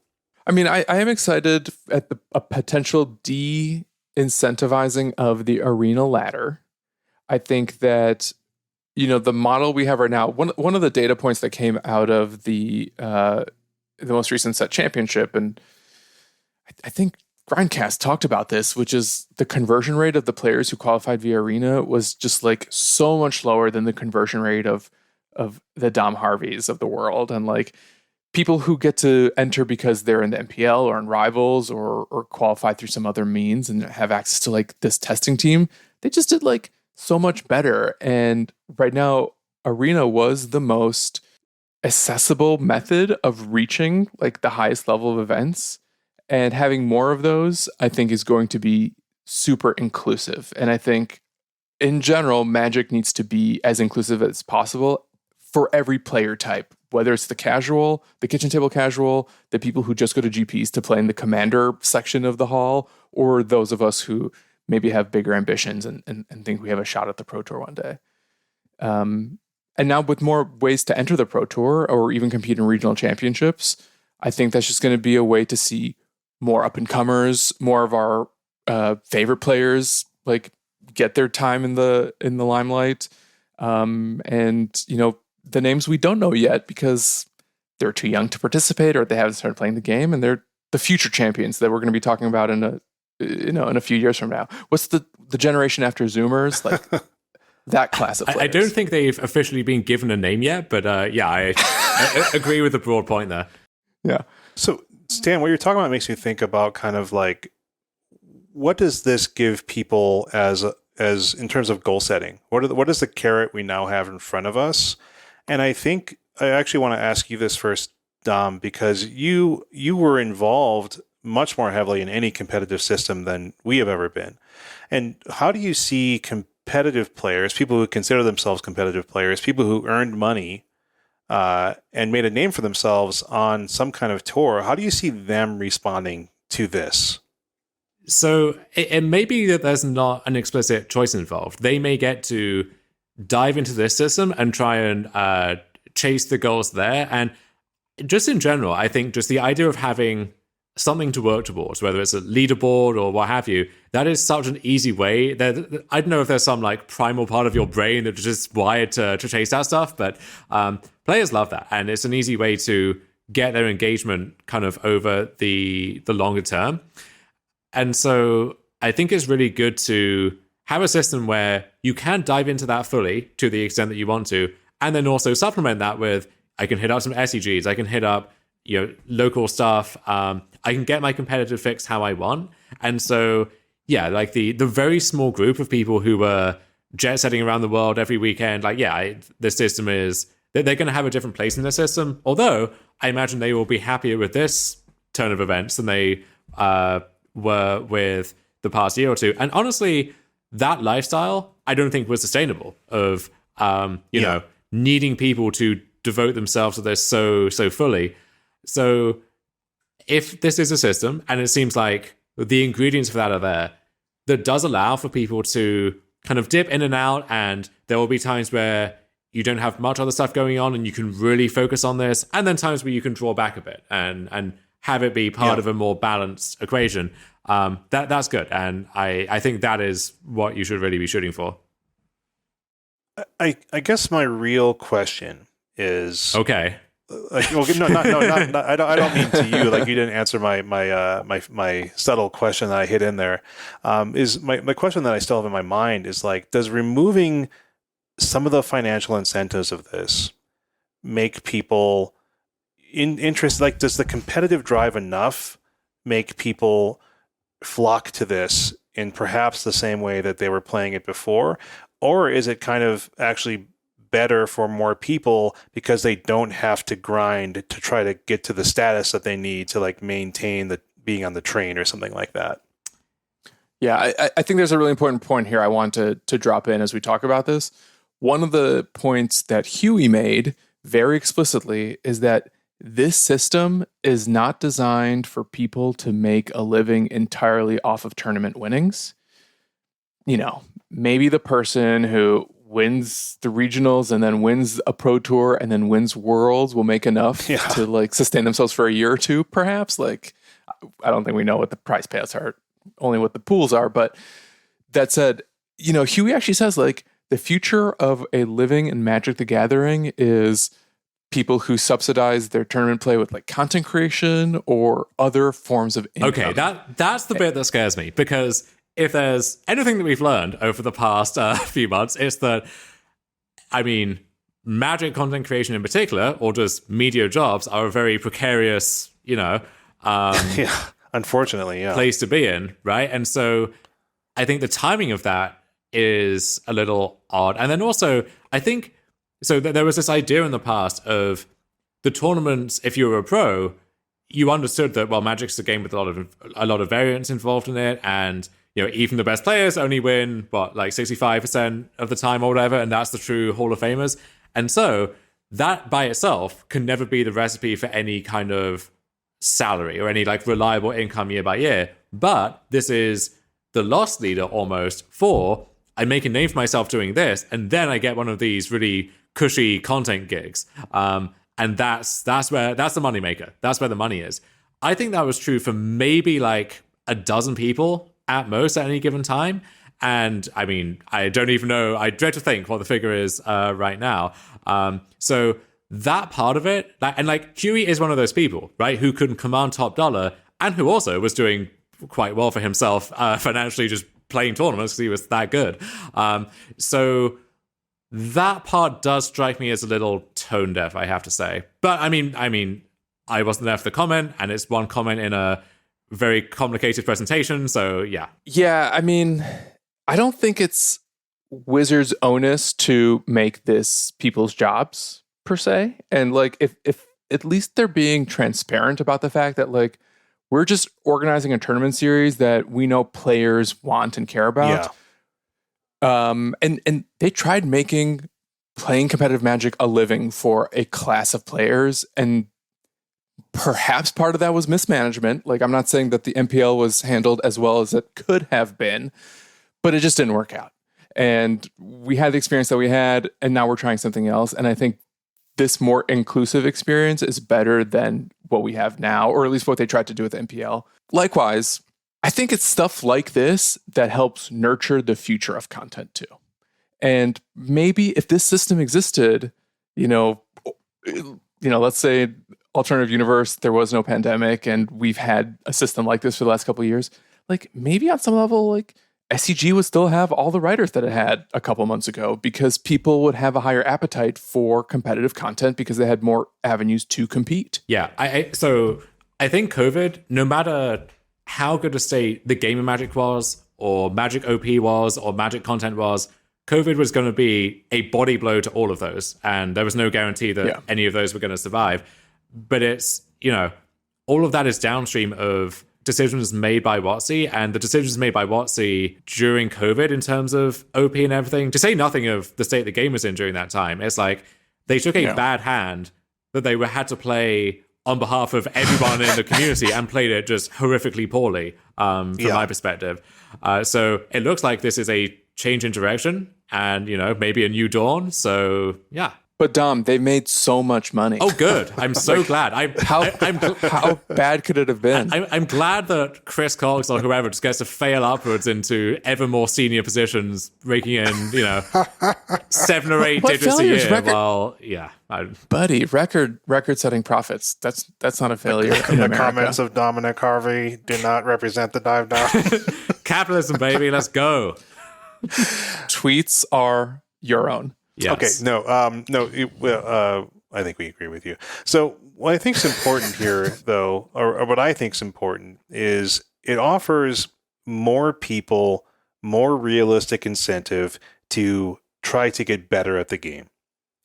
I mean, I am excited at a potential de-incentivizing of the arena ladder. I think that, you know, the model we have right now, one of the data points that came out of the most recent set championship, and I think Grindcast talked about this, which is the conversion rate of the players who qualified via arena was just like so much lower than the conversion rate of the Dom Harveys of the world. And like people who get to enter because they're in the MPL or in Rivals or qualify through some other means and have access to like this testing team, they just did like so much better. And right now, Arena was the most accessible method of reaching like the highest level of events. And having more of those, I think, is going to be super inclusive. And I think in general, Magic needs to be as inclusive as possible for every player type, whether it's the casual, the kitchen table casual, the people who just go to GPs to play in the commander section of the hall, or those of us who maybe have bigger ambitions and think we have a shot at the Pro Tour one day. And now with more ways to enter the Pro Tour or even compete in regional championships, I think that's just going to be a way to see more up-and-comers, more of our favorite players like get their time in the limelight. And, you know, the names we don't know yet because they're too young to participate or they haven't started playing the game, and they're the future champions that we're going to be talking about in a few years from now. What's the generation after Zoomers? Like that class of players. I don't think they've officially been given a name yet, but I agree with the broad point there. Yeah. So Stan, what you're talking about makes me think about kind of like, what does this give people as in terms of goal setting? What is the carrot we now have in front of us? And I think I actually want to ask you this first, Dom, because you were involved much more heavily in any competitive system than we have ever been. And how do you see competitive players, people who consider themselves competitive players, people who earned money and made a name for themselves on some kind of tour, how do you see them responding to this? So it may be that there's not an explicit choice involved. They may get to dive into this system and try and chase the goals there. And just in general, I think just the idea of having something to work towards, whether it's a leaderboard or what have you, that is such an easy way. I don't know if there's some like primal part of your brain that's just wired to chase that stuff, but players love that. And it's an easy way to get their engagement kind of over the longer term. And so I think it's really good to have a system where you can dive into that fully to the extent that you want to, and then also supplement that with, I can hit up some SEGs, I can hit up, you know, local stuff, I can get my competitive fix how I want. And so, yeah, like the very small group of people who were jet setting around the world every weekend, like, the system is, they're going to have a different place in the system. Although I imagine they will be happier with this turn of events than they were with the past year or two. And honestly, that lifestyle I don't think was sustainable of, you know, needing people to devote themselves to this so fully. So if this is a system, and it seems like the ingredients for that are there, that does allow for people to kind of dip in and out, and there will be times where you don't have much other stuff going on and you can really focus on this, and then times where you can draw back a bit and have it be part of a more balanced equation. That's good, and I think that is what you should really be shooting for. I guess my real question is okay. Like, well, not, I don't mean to you. Like, you didn't answer my subtle question that I hid in there. Is my question that I still have in my mind is like, does removing some of the financial incentives of this make people interested? Like, does the competitive drive enough make people flock to this in perhaps the same way that they were playing it before, or is it kind of actually better for more people because they don't have to grind to try to get to the status that they need to like maintain the being on the train or something like that? Yeah, I think there's a really important point here I want to drop in as we talk about this. One of the points that Huey made very explicitly is that this system is not designed for people to make a living entirely off of tournament winnings. You know, maybe the person who wins the regionals and then wins a pro tour and then wins worlds will make enough to like sustain themselves for a year or two, perhaps. Like, I don't think we know what the prize payouts are, only what the pools are. But that said, you know, Huey actually says like the future of a living in Magic the Gathering is people who subsidize their tournament play with like content creation or other forms of income. Okay, that's the bit that scares me, because if there's anything that we've learned over the past few months, it's that, I mean, Magic content creation in particular, or just media jobs, are a very precarious, you know, unfortunately, place to be in, right? And so I think the timing of that is a little odd. And then also, I think, so there was this idea in the past of the tournaments, if you were a pro, you understood that, well, Magic's a game with a lot of variance involved in it, and you know, even the best players only win, like 65% of the time or whatever, and that's the true Hall of Famers. And so that by itself can never be the recipe for any kind of salary or any like reliable income year by year. But this is the loss leader almost for, I make a name for myself doing this, and then I get one of these really cushy content gigs. And that's the moneymaker. That's where the money is. I think that was true for maybe like a dozen people at most at any given time. And I mean, I don't even know, I dread to think what the figure is right now. So that part of it, and like Huey is one of those people, right, who could command top dollar and who also was doing quite well for himself financially, just playing tournaments because he was that good. So that part does strike me as a little tone deaf, I have to say. But I mean, I wasn't there for the comment, and it's one comment in a very complicated presentation, so yeah. Yeah, I mean, I don't think it's Wizards' onus to make this people's jobs, per se. And like, if at least they're being transparent about the fact that like, we're just organizing a tournament series that we know players want and care about. Yeah. And they tried making playing competitive Magic a living for a class of players, and perhaps part of that was mismanagement. Like, I'm not saying that the MPL was handled as well as it could have been, but it just didn't work out. And we had the experience that we had, and now we're trying something else. And I think this more inclusive experience is better than what we have now, or at least what they tried to do with the MPL. Likewise, I think it's stuff like this that helps nurture the future of content too. And maybe if this system existed, let's say alternative universe, there was no pandemic, and we've had a system like this for the last couple of years, like maybe on some level, like SCG would still have all the writers that it had a couple months ago, because people would have a higher appetite for competitive content because they had more avenues to compete. Yeah, so I think COVID, no matter how good a state the game of Magic was, or Magic OP was, or Magic content was, COVID was going to be a body blow to all of those. And there was no guarantee that any of those were going to survive. But it's, all of that is downstream of decisions made by WotC and the decisions made by WotC during COVID in terms of OP and everything, to say nothing of the state the game was in during that time. It's like they took a bad hand that they had to play on behalf of everyone in the community and played it just horrifically poorly from my perspective. So it looks like this is a change in direction and, maybe a new dawn. So, yeah. But Dom, they made so much money. Oh, good. I'm so glad. How bad could it have been? I'm glad that Chris Cox or whoever just gets to fail upwards into ever more senior positions, raking in, 7 or 8 digits a year. Buddy, record-setting profits. That's not a failure. The comments of Dominic Harvey do not represent the dive down. Capitalism, baby. Let's go. Tweets are your own. Yes. Okay, I think we agree with you. So what I think is important here, though, or what I think is important, is it offers more people more realistic incentive to try to get better at the game,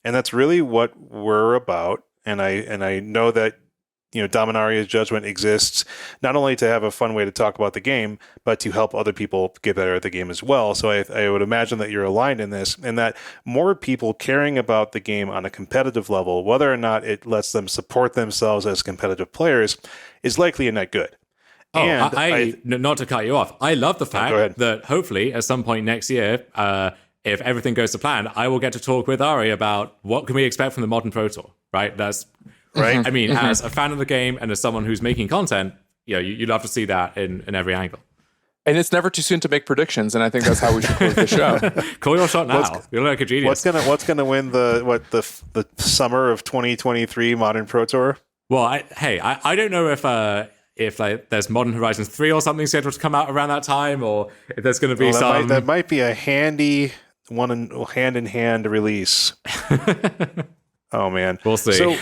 and that's really what we're about. And I know that Dominaria's judgment exists not only to have a fun way to talk about the game, but to help other people get better at the game as well. So I would imagine that you're aligned in this, and that more people caring about the game on a competitive level, whether or not it lets them support themselves as competitive players, is likely a net good. Oh, and not to cut you off, I love the fact that hopefully at some point next year, if everything goes to plan, I will get to talk with Ari about what can we expect from the modern Pro Tour, right? That's right. I mean, as a fan of the game and as someone who's making content, you love to see that in every angle. And it's never too soon to make predictions, and I think that's how we should close the show. Call your shot now. You look like a genius. What's gonna win the summer of 2023 Modern Pro Tour? Well, I don't know if there's Modern Horizons 3 or something scheduled to come out around that time, or if there's going to be that might be a handy hand-in-hand release. Oh man, we'll see. So,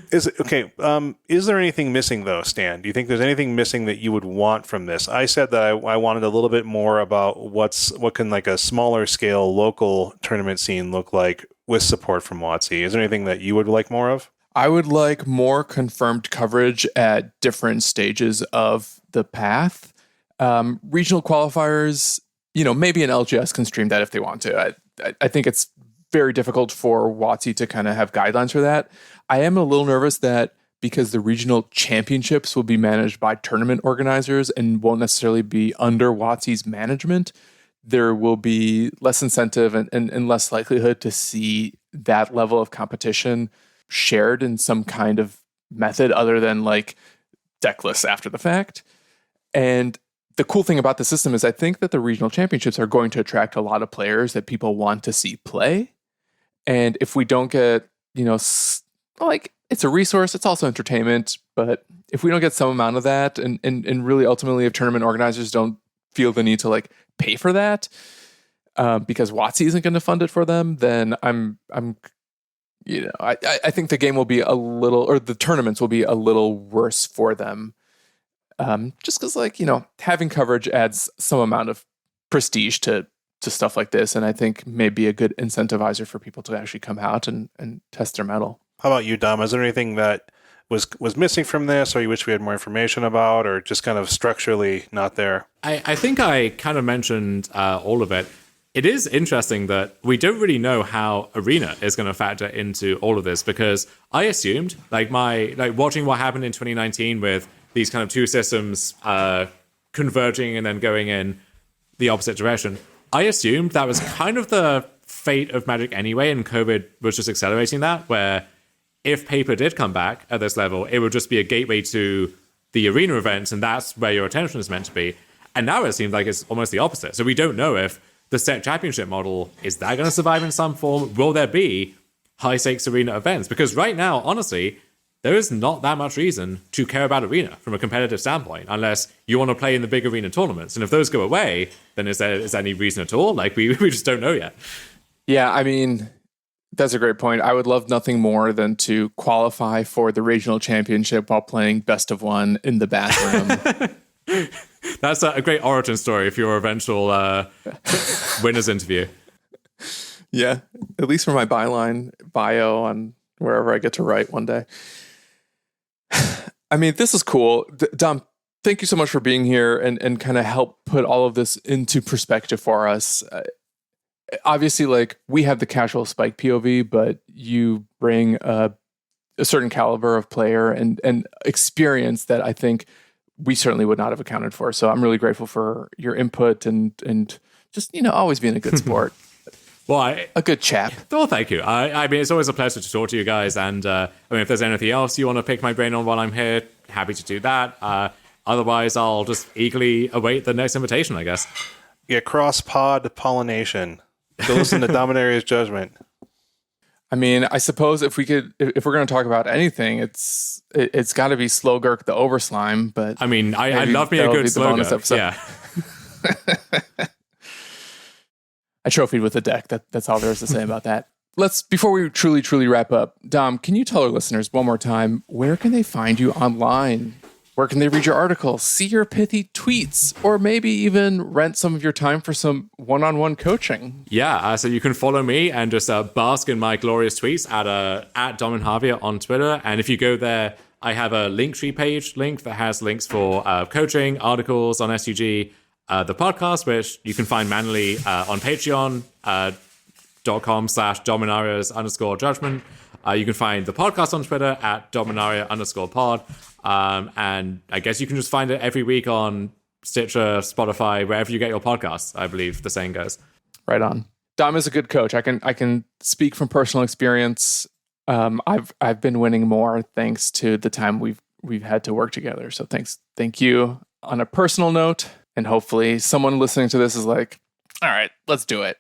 is there anything missing though, Stan? Do you think there's anything missing that you would want from this? I said that I wanted a little bit more about what can like a smaller scale local tournament scene look like with support from WotC. Is there anything that you would like more of? I would like more confirmed coverage at different stages of the path. Regional qualifiers, maybe an LGS can stream that if they want to. I think it's very difficult for WotC to kind of have guidelines for that. I am a little nervous that because the regional championships will be managed by tournament organizers and won't necessarily be under WotC's management, there will be less incentive and less likelihood to see that level of competition shared in some kind of method other than like deck lists after the fact. And the cool thing about the system is I think that the regional championships are going to attract a lot of players that people want to see play. And if we don't get, it's a resource, it's also entertainment, but if we don't get some amount of that and really ultimately if tournament organizers don't feel the need to like pay for that because WotC isn't going to fund it for them, then I think the game will be the tournaments will be a little worse for them. Just because having coverage adds some amount of prestige to stuff like this, and I think may be a good incentivizer for people to actually come out and test their mettle. How about you, Dom? Is there anything that was missing from this, or you wish we had more information about, or just kind of structurally not there? I think I kind of mentioned all of it. It is interesting that we don't really know how Arena is going to factor into all of this, because I assumed, watching what happened in 2019 with these kind of two systems converging and then going in the opposite direction, I assumed that was kind of the fate of Magic anyway, and COVID was just accelerating that, where if paper did come back at this level, it would just be a gateway to the Arena events, and that's where your attention is meant to be. And now it seems like it's almost the opposite. So we don't know if the set championship model, is that going to survive in some form? Will there be high-stakes Arena events? Because right now, honestly, there is not that much reason to care about Arena from a competitive standpoint, unless you want to play in the big Arena tournaments. And if those go away, then is there any reason at all? We just don't know yet. Yeah, I mean, that's a great point. I would love nothing more than to qualify for the regional championship while playing best of one in the bathroom. That's a great origin story for your eventual winners interview. Yeah, at least for my byline bio on wherever I get to write one day. I mean, this is cool. Dom, thank you so much for being here and kind of help put all of this into perspective for us. Obviously, like, we have the casual Spike POV, but you bring a certain caliber of player and experience that I think we certainly would not have accounted for. So I'm really grateful for your input and just, always being a good sport. Well, a good chap. Well, thank you. I mean, it's always a pleasure to talk to you guys. And if there's anything else you want to pick my brain on while I'm here, happy to do that. Otherwise, I'll just eagerly await the next invitation, I guess. Yeah, cross-pod pollination. Go listen to Dominaria's Judgment. I mean, I suppose if we're going to talk about anything, it's got to be Slogurk the Overslime. But I mean, I love me a good Slogurk. Yeah. I trophied with the deck. That's all there is to say about that. Before we truly wrap up, Dom, can you tell our listeners one more time, where can they find you online? Where can they read your articles, see your pithy tweets, or maybe even rent some of your time for some one-on-one coaching? Yeah, so you can follow me and just bask in my glorious tweets at Dom Harvey on Twitter. And if you go there, I have a Linktree page link that has links for coaching, articles on SUG, the podcast, which you can find manually on patreon.com/Dominarias_judgment. You can find the podcast on Twitter at Dominaria_pod. And I guess you can just find it every week on Stitcher, Spotify, wherever you get your podcasts, I believe the saying goes. Right on. Dom is a good coach. I can speak from personal experience. I've been winning more thanks to the time we've had to work together. So thank you. On a personal note, and hopefully someone listening to this is like, all right, let's do it.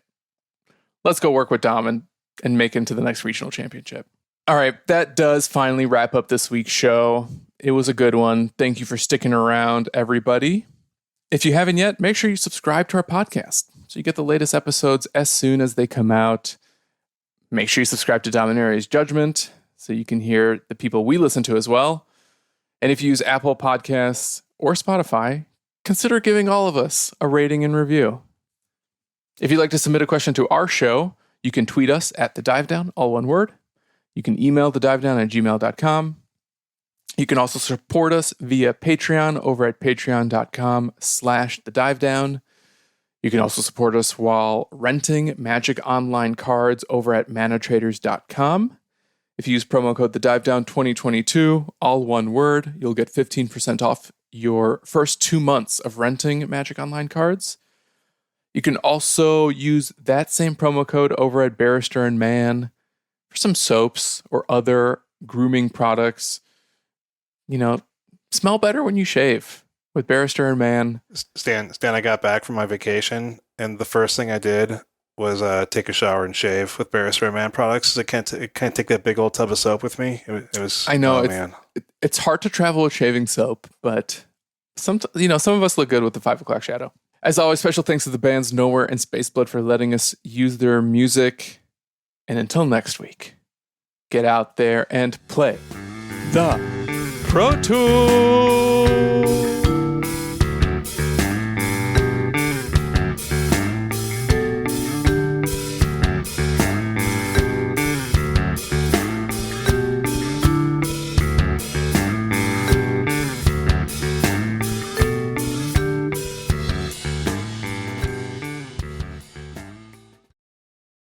Let's go work with Dom and make him to the next regional championship. All right, that does finally wrap up this week's show. It was a good one. Thank you for sticking around, everybody. If you haven't yet, make sure you subscribe to our podcast so you get the latest episodes as soon as they come out. Make sure you subscribe to Dominaria's Judgment so you can hear the people we listen to as well. And if you use Apple Podcasts or Spotify, consider giving all of us a rating and review. If you'd like to submit a question to our show, you can tweet us at thedivedown, all one word. You can email thedivedown@gmail.com. You can also support us via Patreon over at patreon.com/thedivedown. You can also support us while renting Magic Online cards over at manatraders.com. If you use promo code thedivedown2022, all one word, you'll get 15% off your first 2 months of renting Magic Online cards. You can also use that same promo code over at Barrister and Man for some soaps or other grooming products. Smell better when you shave with Barrister and Man. Stan, I got back from my vacation, and the first thing I did was take a shower and shave with Barrister and Man products. I can't take that big old tub of soap with me. It was. I know it's hard to travel with shaving soap, but some of us look good with the 5 o'clock shadow. As always, special thanks to the bands Nowhere and Spaceblood for letting us use their music. And until next week, get out there and play the Pro Tour.